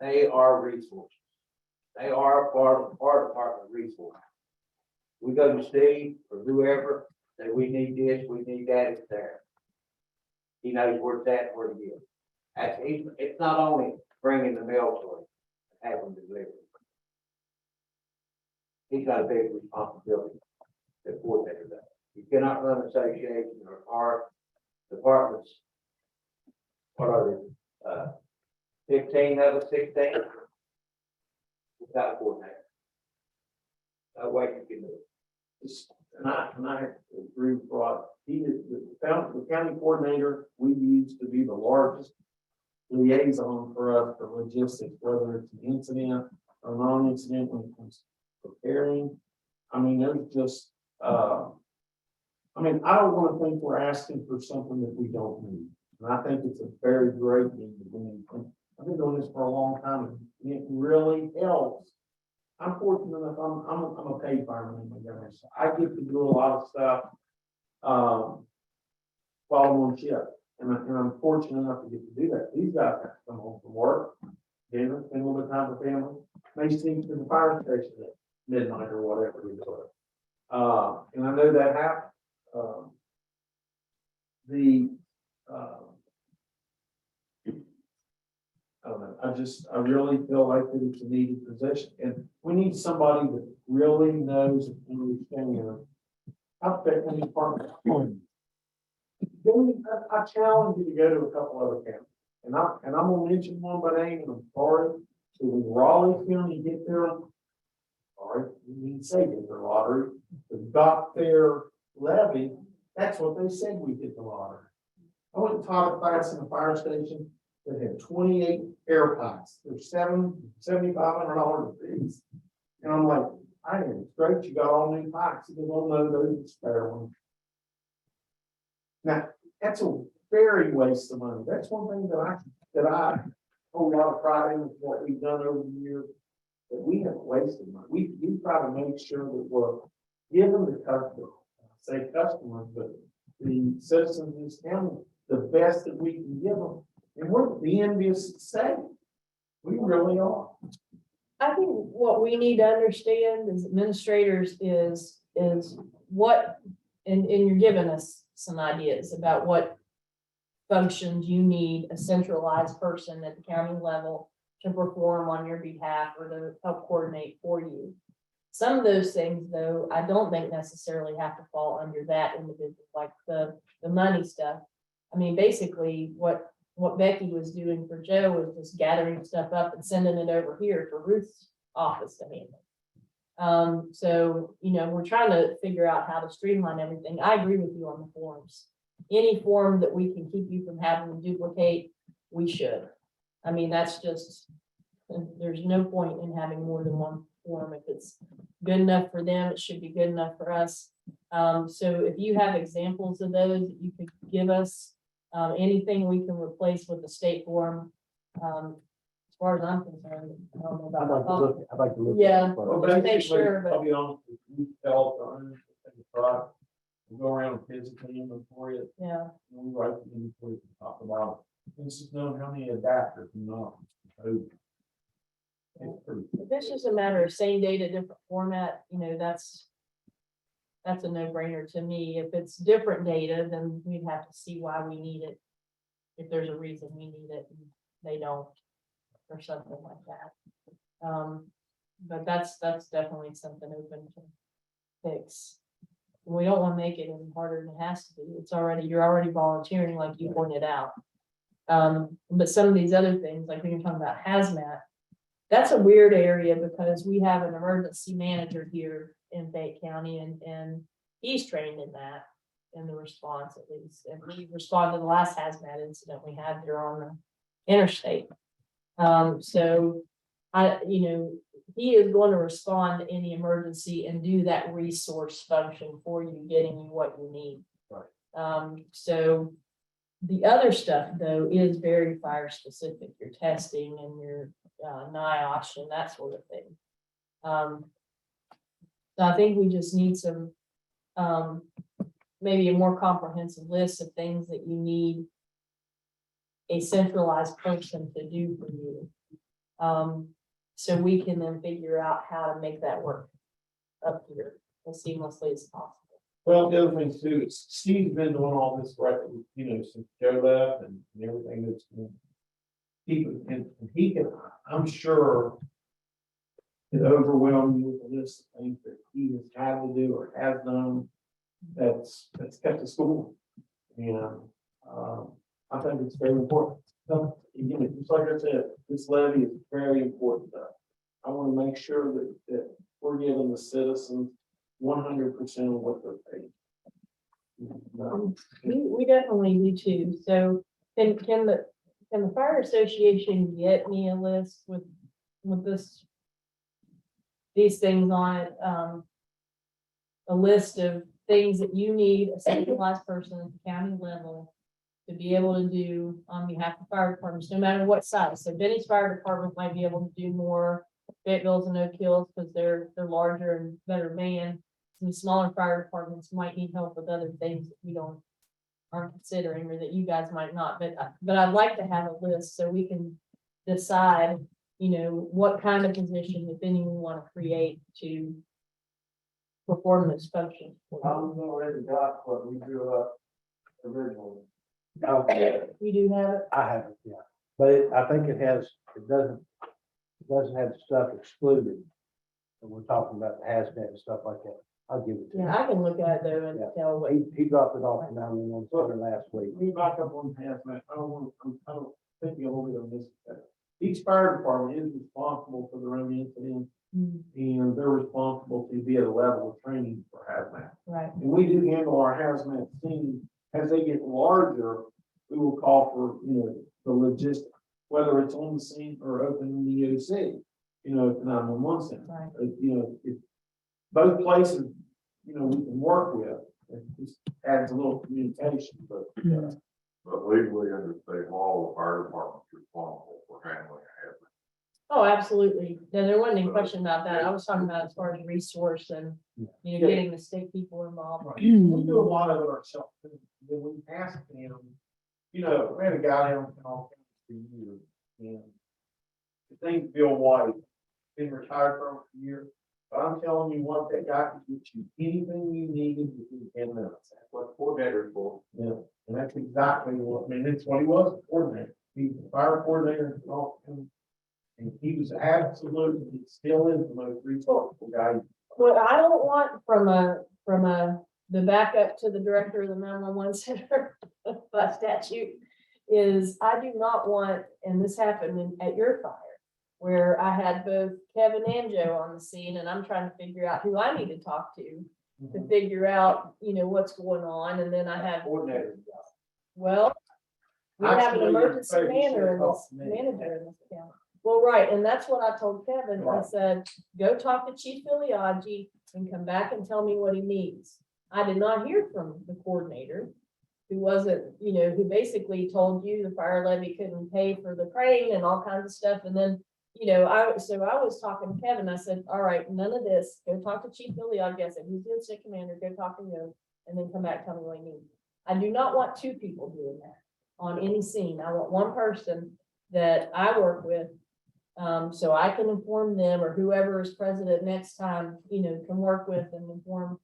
they are resources. They are a part of our department resource. We go to Steve or whoever, say we need this, we need that, it's there. He knows where it's at, where to get. It's not only bringing the mail to him, having to deliver. He's got a big responsibility to coordinate that. You cannot run associations or our departments. What are they? 15 of us, 16? Without a coordinator. No way you can do it. And I agree with Rod. He is the county coordinator we use to be the largest liaison for us for logistics, whether it's an incident or non-incident when it comes to preparing. I mean, there's just, I mean, I don't want to think we're asking for something that we don't need. And I think it's a very great need that we need. I've been doing this for a long time and it really helps. I'm fortunate enough, I'm a paid fireman in Montgomery, so I get to do a lot of stuff, while I'm on shift. And I'm fortunate enough to get to do that. These guys have to come home from work, dinner, spend a little bit of time with family, may sneak to the fire station at midnight or whatever we do it. And I know that happens. I don't know, I really feel like that it's a needed position, and we need somebody that really knows and understands. I've been in the department. I challenge you to go to a couple other counties, and I'm gonna mention one by name, and I'm sorry. So when Raleigh County get their, all right, you need to say get their lottery, but got their levy, that's what they said we did the lottery. I went and taught a class in the fire station that had 28 air packs. They're $7,500 a piece. And I'm like, I am great, you got all new packs. You don't know those are spare ones. Now, that's a very waste of money. That's one thing that I hold a lot of pride in with what we've done over the years, that we haven't wasted money. We try to make sure that we're giving the customer, say customers, but the citizens of this county, the best that we can give them. And we're the envious state. We really are. I think what we need to understand as administrators is what, and you're giving us some ideas about what functions you need a centralized person at the county level to perform on your behalf or to help coordinate for you. Some of those things, though, I don't think necessarily have to fall under that individual, like the money stuff. I mean, basically, what Becky was doing for Joe was just gathering stuff up and sending it over here for Ruth's office to handle. So, you know, we're trying to figure out how to streamline everything. I agree with you on the forms. Any form that we can keep you from having to duplicate, we should. I mean, that's just, there's no point in having more than one form. If it's good enough for them, it should be good enough for us. So if you have examples of those that you could give us, anything we can replace with the state form, as far as I'm concerned, I don't know about. I'd like to look. Yeah. Well, Just make basically, sure, but- I'll be honest, we tell the truck, we go around physically inventory it, Yeah, and we write the inventory from top to bottom. This is knowing how many adapters and not. It's pretty. if it's just a matter of same data, different format, you know, that's a no-brainer to me. If it's different data, then we'd have to see why we need it. If there's a reason we need it, and they don't, or something like that. But that's definitely something open to fix. We don't want to make it any harder than it has to be. You're already volunteering, like you pointed out. But some of these other things, like when you're talking about hazmat, that's a weird area because we have an emergency manager here in Fayette County, and he's trained in that, in the response at least. And we responded to the last hazmat incident we had here on the interstate. So he is going to respond to any emergency and do that resource function for you, getting you what you need. Right. So the other stuff, though, is very fire specific, your testing and your NIOSH and that sort of thing. So I think we just need some maybe a more comprehensive list of things that you need a centralized person to do for you. So we can then figure out how to make that work up here as seamlessly as possible. Well, the other thing too, is Steve's been doing all this, right, you know, since Joe left and everything that's. And he can, I'm sure. It overwhelmed you with the list of things that he has had to do or has done. That's kept us going. You know, I think it's very important. So, again, just like I said, this levy is very important. I want to make sure that we're giving the citizens 100% of what they're paid. We definitely do too. So can the fire association get me a list with these things on it? A list of things that you need a centralized person at the county level to be able to do on behalf of fire departments, no matter what size. So Benny's fire department might be able to do more. Fayetteville's and Oak Hills, because they're larger and better manned. Some smaller fire departments might need help with other things that we aren't considering, or that you guys might not, but I'd like to have a list so we can decide, you know, what kind of position, if any, we want to create to perform those functions. already got what we drew up originally. We do have it. I have it, yeah, but I think it doesn't have stuff excluded. And we're talking about the hazmat and stuff like that. I'll give it to you. Yeah, I can look at it though and Yeah. tell what. He dropped it off to 911 last week. Let me back up on hazmat. I don't think you're only on this. Each fire department is responsible for their own incident, and they're responsible to be at a level of training for hazmat. Right. And we do handle our hazmat team. As they get larger, we will call for, you know, the logistics, whether it's on the scene or open in the EOC, you know, at the 911 center. Right. You know, both places, you know, we can work with. It just adds a little communication, but. But legally, under state law, the fire department's responsible for handling a hazard. Oh, absolutely. No, there wasn't any question about that. I was talking about as far as resource and, you know, getting the state people involved. We do a lot of it ourselves. Then we ask them, you know, we had a guy down in all for years, and the thing, Bill White, been retired for a year. But I'm telling you what, that guy can get you anything you needed within 10 minutes. That's what coordinator's for. Yeah, and that's exactly what, I mean, that's what he was, a coordinator. He's a fire coordinator and all. And he was absolutely, he still is the most resourceful guy. What I don't want from the backup to the director of the 911 center by statute is I do not want, and this happened at your fire, where I had both Kevin and Joe on the scene, and I'm trying to figure out who I need to talk to figure out, you know, what's going on, and then I have, Coordinator. well, we have an Actually, emergency you manager in should this, talk to me. manager in this county. Well, right, and that's what I told Kevin. I Right. said, go talk to Chief Filiaggi and come back and tell me what he needs. I did not hear from the coordinator, who wasn't, you know, who basically told you the fire levy couldn't pay for the crane and all kinds of stuff. And then, you know, I was talking to Kevin. I said, all right, none of this. Go talk to Chief Filiaggi. I said, who's the incident commander? Go talk to him and then come back, tell me what he needs. I do not want two people doing that on any scene. I want one person that I work with. So I can inform them, or whoever is president next time, you know, can work with and inform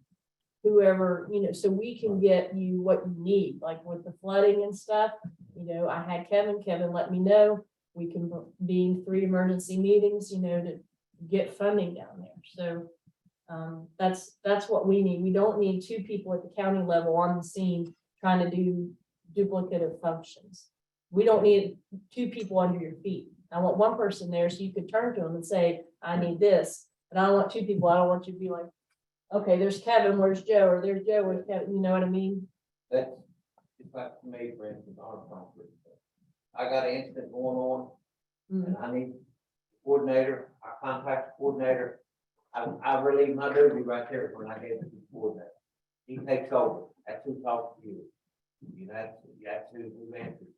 whoever, you know, so we can get you what you need, like with the flooding and stuff. You know, I had Kevin let me know, we can be in 3 emergency meetings, you know, to get funding down there. So that's what we need. We don't need 2 people at the county level on the scene trying to do duplicative functions. We don't need 2 people under your feet. I want one person there so you could turn to them and say, I need this. But I don't want 2 people. I don't want you to be like, okay, there's Kevin, where's Joe? Or there's Joe, where's Kevin? You know what I mean? That's, it's like to me, for instance, our conflict. I got an incident going on, and I need a coordinator, I contact the coordinator. I relieve my duty right there when I get to the coordinator. He takes over, that's who talks to you. That's who answers.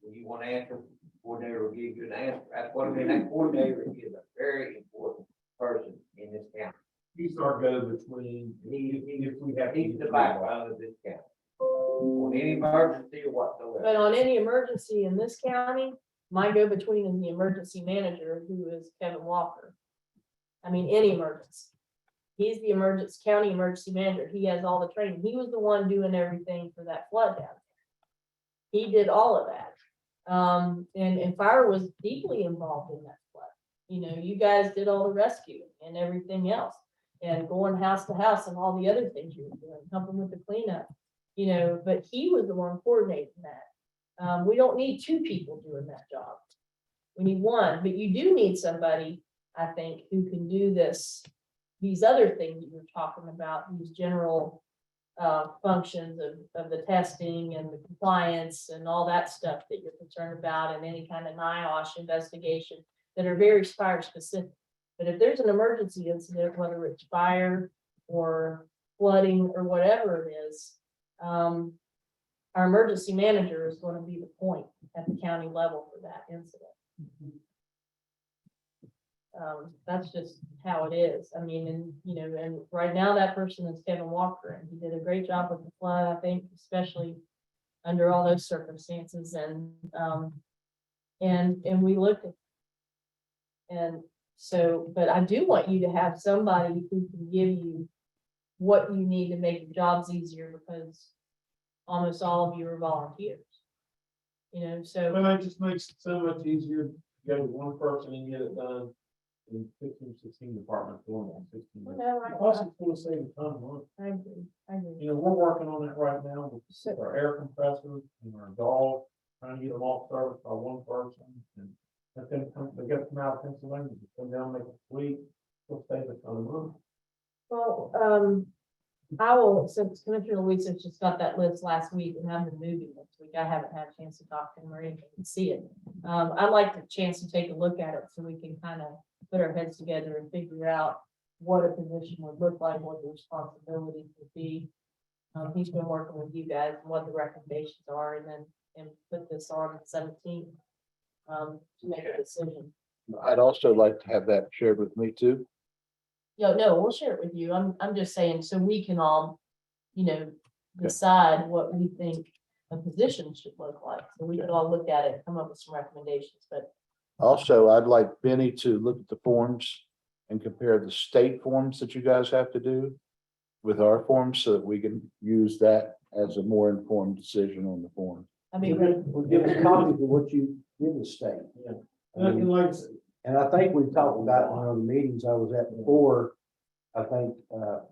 When you want to answer, coordinator will give you an answer. That's what I mean, that coordinator is a very important person in this county. He's the our go-between, if we have. He's the backbone of this county. On any emergency or whatsoever. But on any emergency in this county, my go-between is the emergency manager, who is Kevin Walker. I mean, any emergency. He's the county emergency manager. He has all the training. He was the one doing everything for that flood down there. He did all of that. And fire was deeply involved in that flood. You know, you guys did all the rescuing and everything else, and going house to house and all the other things you were doing, helping with the cleanup. You know, but he was the one coordinating that. We don't need two people doing that job. We need one, but you do need somebody, I think, who can do these other things you were talking about, these general functions of the testing and the compliance and all that stuff that you're concerned about, and any kind of NIOSH investigation that are very fire specific. But if there's an emergency incident, whether it's fire or flooding or whatever it is, our emergency manager is going to be the point at the county level for that incident. That's just how it is. I mean, and you know, and right now that person is Kevin Walker, and he did a great job with the flood, I think, especially under all those circumstances. And we looked at, and so, but I do want you to have somebody who can give you what you need to make your jobs easier, because almost all of you are volunteers. You know, so. Well, it just makes it so much easier to go with one person and get it done. In 15, 16 departments doing that, 16. No, Plus, it's going to save a ton of money. I agree, I agree. You know, we're working on that right now with our air compressors and our dog, trying to get them all serviced by one person. And that's gonna come, they got to come out of Pennsylvania, come down, make a fleet, we'll save a ton of money. Well, I will, since Commissioner Luis has just got that list last week and I'm moving next week, I haven't had a chance to talk to him or anything and see it. I'd like the chance to take a look at it so we can kind of put our heads together and figure out what a position would look like, what the responsibilities would be. He's been working with you guys and what the recommendations are, and put this on the 17th to make a decision. I'd also like to have that shared with me too. No, we'll share it with you. I'm just saying, so we can all, you know, decide what we think a position should look like. So we could all look at it, come up with some recommendations, but. Also, I'd like Benny to look at the forms and compare the state forms that you guys have to do with our forms, so that we can use that as a more informed decision on the form. I mean, We're giving copies of what you give the state. Yeah. And like I said, And I think we've talked about in one of the meetings I was at before. I think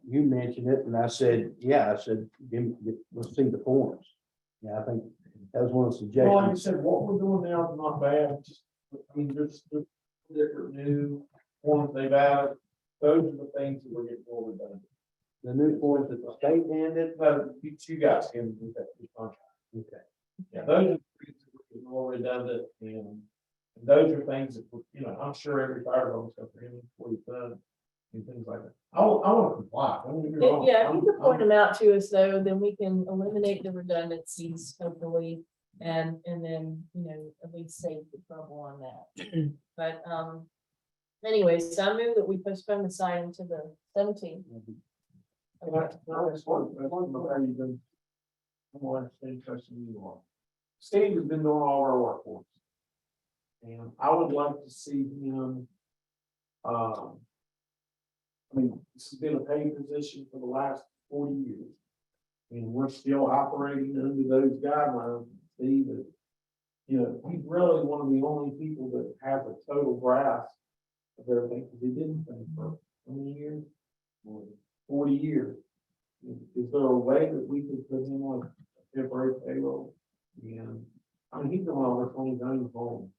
you mentioned it, and I said, yeah, I said, let's see the forms. Yeah, I think that was one of the well, like I suggestions. said, what we're doing now is not bad. Just, I mean, there's different new forms they've added. Those are the things that we're getting forward done. The new forms that the state handed. No, you guys can do that. Okay. Yeah, those are things that we're getting more redundant, and those are things that, you know, I'm sure every fire department's got their inventory done and things like that. I want to comply. Don't get me wrong. yeah, if you could point them out to us though, then we can eliminate the redundancies hopefully. And then, you know, at least save the trouble on that. But anyways, so I move that we postpone this item to the 17th. I just want to know how you've been. I want to understand question you are. Steve has been doing all our work for us. And I would like to see him. I mean, this has been a paid position for the last 40 years. And we're still operating under those guidelines, Steve, that, you know, he's really one of the only people that has a total grasp of everything, because he didn't think for how many years? 40 years. Is there a way that we could put him on a temporary payroll? And I mean, he's doing over 20 times home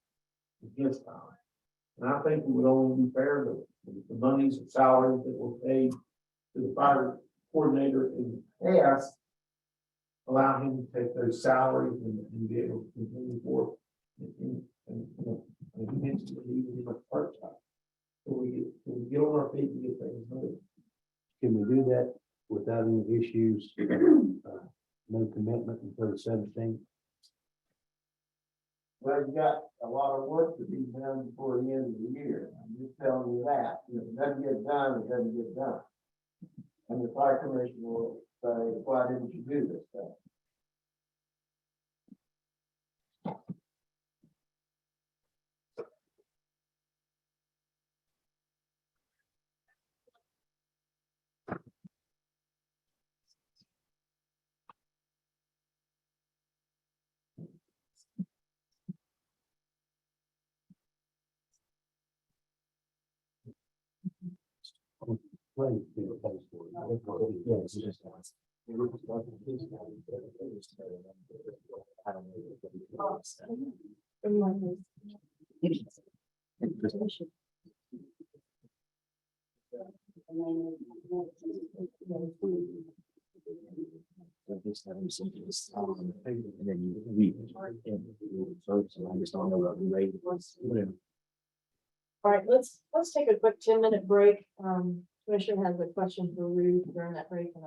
in his time. And I think it would only be fair that the monies and salaries that were paid to the fire coordinator in the past, allow him to take those salaries and be able to continue forward. And he mentioned that he was a part-time. So we get on our feet and get things moving. Can we do that without any issues? No commitment until the 17th? Well, you got a lot of work to be done before the end of the year. I'm just telling you that. If it doesn't get done, it doesn't get done. And the fire commission will say, why didn't you do this stuff? All right, let's take a quick 10-minute break. Commissioner has a question for Ruth during that break and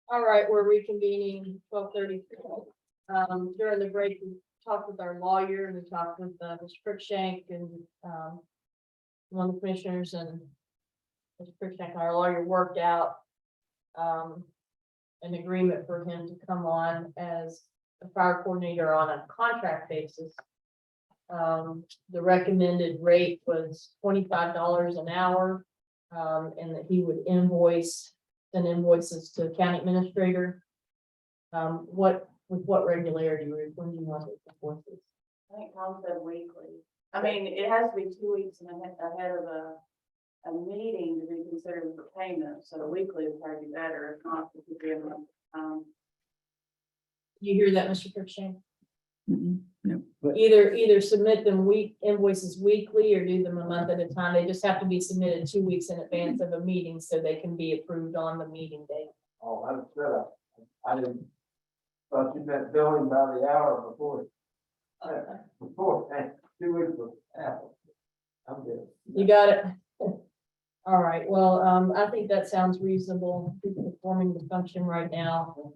all right, we're reconvening 12:30. During the break, we talked with our lawyer and we talked with Mr. Cruikshank and one of the commissioners, and Mr. Cruikshank and our lawyer worked out an agreement for him to come on as a fire coordinator on a contract basis. The recommended rate was $25 an hour, and that he would send invoices to the county administrator. With what regularity, Ruth? When do you want it invoices? I think Tom said weekly. I mean, it has to be 2 weeks ahead of a meeting to be considered for payment, so weekly would probably be better, if not, it could be a month. You hear that, Mr. Cruikshank? No. Either submit them invoices weekly or do them a month at a time. They just have to be submitted 2 weeks in advance of a meeting so they can be approved on the meeting day. Oh, I didn't, thought you meant billing by the hour before. Before, 2 weeks before. I'm good. You got it? All right, well, I think that sounds reasonable. He's performing the function right now.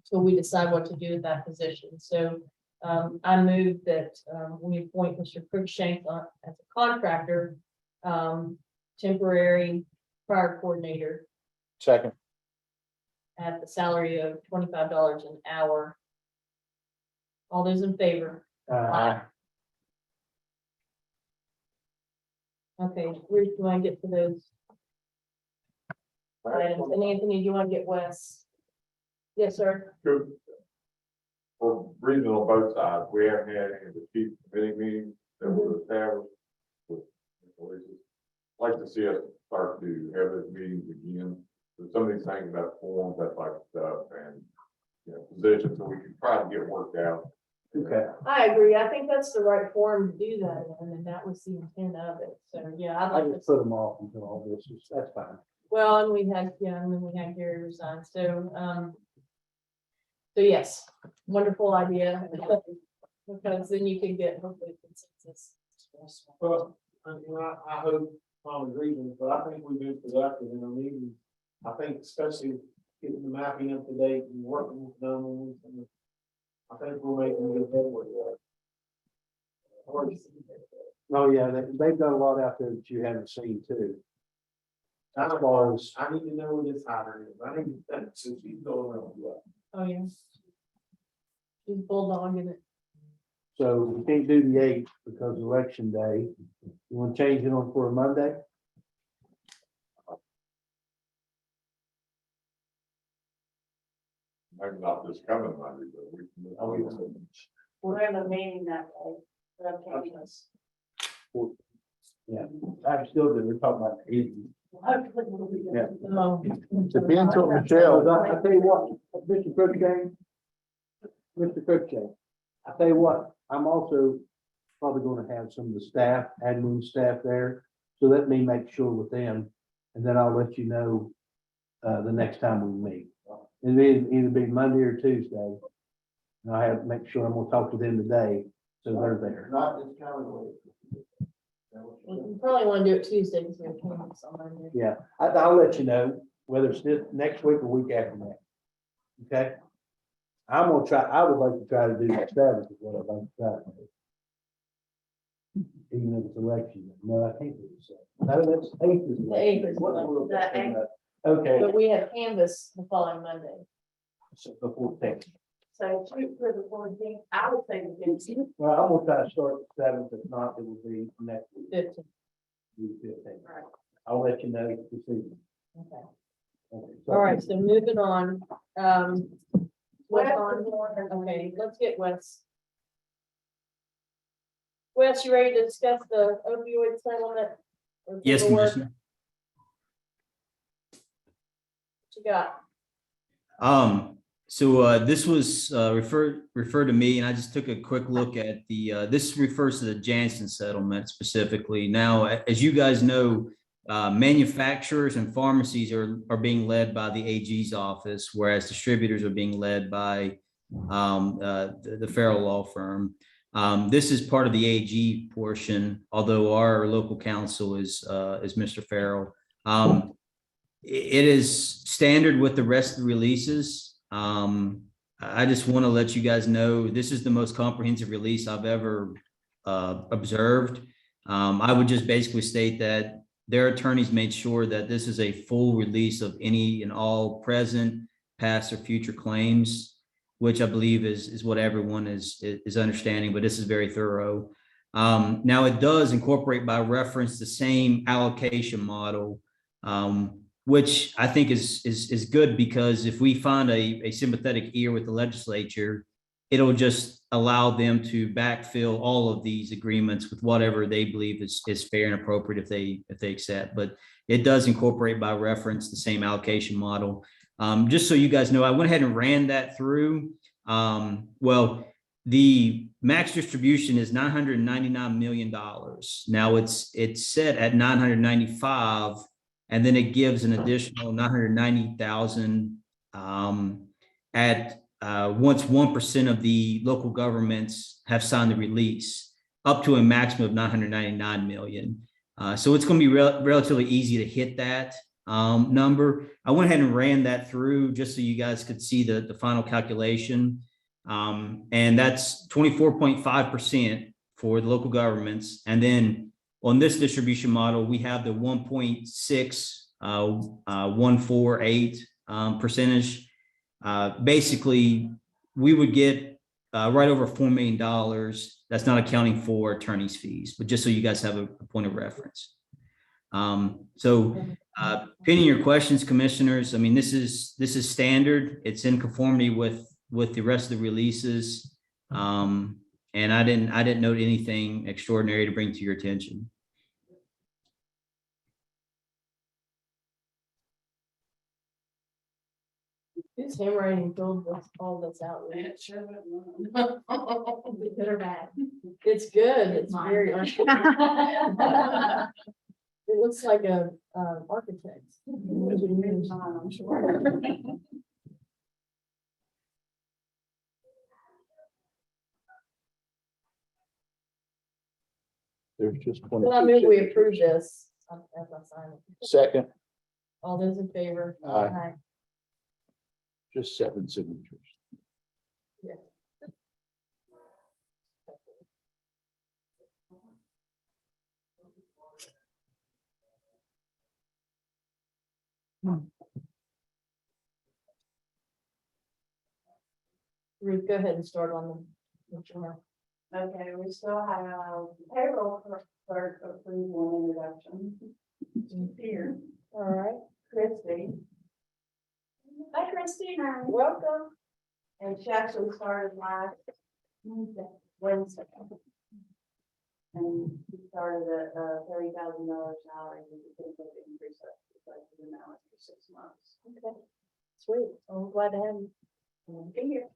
So we decide what to do with that position. So I move that we appoint Mr. Cruikshank as a contractor, temporary fire coordinator Second. at the salary of $25 an hour. All those in favor? Aye. Okay, Ruth, do I get to those items? And Anthony, do you want to get Wes? Yes, sir. Good. For reason on both sides, we haven't had any of the chief committee meetings that were established. with police. Like to see us start to have those meetings again. There's some of these things about forms, that type of stuff, and, you know, positions, so we can try to get worked out. Okay. I agree. I think that's the right forum to do that in, and that was the intent of it. So, yeah, I'd I like just to. put them off until all this is, that's fine. Well, and then we had Gary resign. So, so yes, wonderful idea. Because then you can get hopefully consensus. Well, I hope Tom agrees with it, but I think we've been productive in our meetings. I think especially getting the mapping up to date and working with them. And I think we're making good headway there. Oh, yeah, they've done a lot out there that you haven't seen too. As far as, I need to know where this hider is. I need to, since he's going around. Oh, yeah. She's bulldogging it. so we can't do the 8th because of election day. You want to change it on for a Monday? Maybe not this coming Monday, but we can. Oh, yeah. We're having a meeting that day. but okay. Yeah, I still do, we're talking about the 8th. Yeah. Oh. Depends on Michelle. I tell you what, Mr. Cruikshank, I tell you what, I'm also probably gonna have some of the staff, admin staff there. So let me make sure with them, and then I'll let you know, the next time we meet. It'll either be Monday or Tuesday. And I have to make sure I'm gonna talk to them today, So they're there. Not this calendar week. You probably want to do it Tuesday because we have canvas on Monday. Yeah, I'll let you know whether it's this next week or week after next. Okay? I'm gonna try, I would like to try to do the seventh is what I'd like to try to do. Even if it's election, no, I can't do the seventh. No, that's eighth is. The 8th is What election. will that The be? 8th. Okay, But we have canvas the following Monday. so before ten. So shoot for the 14th, I would say the 15th. Well, I'm gonna try to start the seventh, if not, it will be next week, 15th. the 15th. Right. I'll let you know this evening. Okay. Okay, All right, so moving on. Wes Wes on. is on. Okay, let's get Wes. Wes, you ready to discuss the opioid settlement? or Yes, paperwork? Commissioner. What you got? So this was referred to me, and I just took a quick look at the this refers to the Janssen settlement specifically. Now, as you guys know, manufacturers and pharmacies are being led by the AG's office, whereas distributors are being led by the Farrell law firm. This is part of the AG portion, although our local counsel is Mr. Farrell. It is standard with the rest of the releases. I just want to let you guys know this is the most comprehensive release I've ever observed. I would just basically state that their attorneys made sure that this is a full release of any and all present, past, or future claims, which I believe is what everyone is understanding, but this is very thorough. Now it does incorporate by reference the same allocation model, which I think is good, because if we find a sympathetic ear with the legislature, it'll just allow them to backfill all of these agreements with whatever they believe is fair and appropriate if they accept. But it does incorporate by reference the same allocation model. Just so you guys know, I went ahead and ran that through. Well, the max distribution is $999 million. Now it's set at 995, and then it gives an additional 990,000 at once 1% of the local governments have signed the release, up to a maximum of 999 million. So it's going to be relatively easy to hit that number. I went ahead and ran that through just so you guys could see the final calculation. And that's 24.5% for the local governments. And then on this distribution model, we have the 1.6148 percentage. Basically, we would get right over $4 million. That's not accounting for attorney's fees, but just so you guys have a point of reference. Pending your questions, commissioners, I mean, this is standard. It's in conformity with the rest of the releases. And I didn't note anything extraordinary to bring to your attention. Whose handwriting filled all this out? It sure would. Good or bad? It's good. It's very. It looks like a architect. I'm sure. There's just Well, I move we approve this. As I sign it. Second, All those in favor? Aye. just 7 signatures. Ruth, go ahead and start on the journal. Okay, we still have payroll clerk approval and introduction. Here, All right, Christie. Hi, Christina. welcome. And she actually started last Wednesday. And she started at $30,000 salary. And we think they can increase that to the now after 6 months. Okay, sweet. I'm glad to have you. Be here.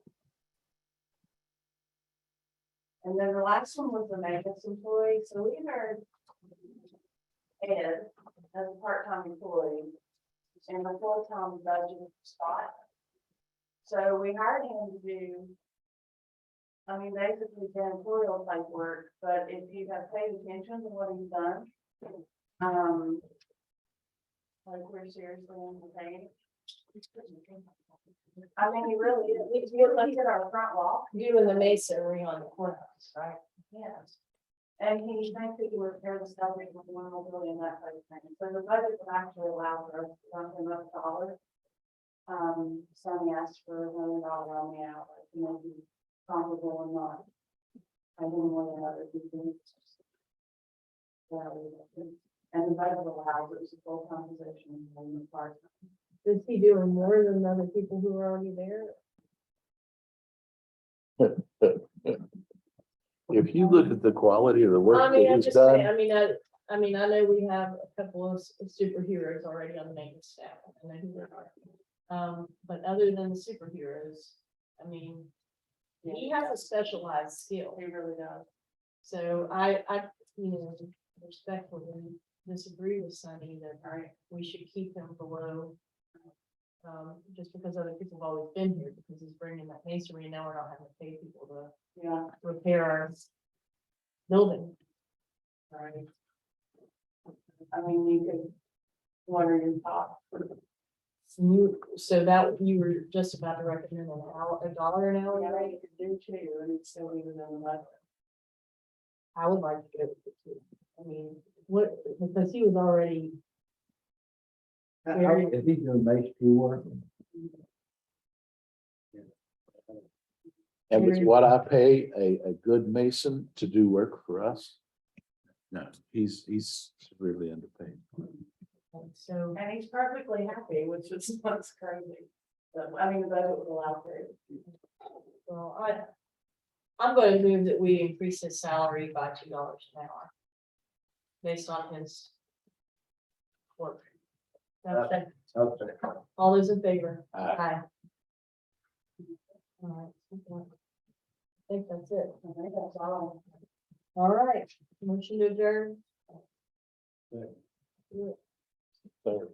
And then the last one was the maintenance employee. So we hired Ed as a part-time employee in the full-time budget spot. So we hired him to do I mean, basically janitorial type work, but if you have paid attention to what he's done, like we're seriously entertaining. I mean, he really is. He look at our front wall. You and the masonry on the courthouse, right? Yes. And he thinks that he would repair the stuff with one more building, that type of thing. So the budget would actually allow for us to run him up $1. Sonny asked for $1 million on the outlet to make it comparable and not. I think more than other people. And the budget allows it to full compensation on the part. Is he doing more than other people who are already there? If you look at the quality of the work I mean, that I'm he's just saying, done, I mean, I know we have a couple of superheroes already on the maintenance staff. I know who they are. But other than the superheroes, I mean, he has a specialized skill. He really does. So you know, respectfully disagree with Sonny that we should keep him below. Just because other people have always been here, because he's bringing that masonry, and now we're not having to pay people to repair our building. Right. I mean, you could, what are your thoughts? So that you were just about to recommend $1 an hour? Yeah, you could do too, and it's still even on the budget. I would like to go with it too. I mean, what, because he was already, If he's doing masonry work, and with what I pay a good mason to do work for us, no, he's severely underpaid. so, And he's perfectly happy, which is what's crazy. So, I mean, the budget would allow for it. well, I'm going to move that we increase his salary by $2 an hour. Based on his work. Okay. okay. All those in favor? Aye. All right. I think that's it. I think that's all. All right, motion to adjourn. Third.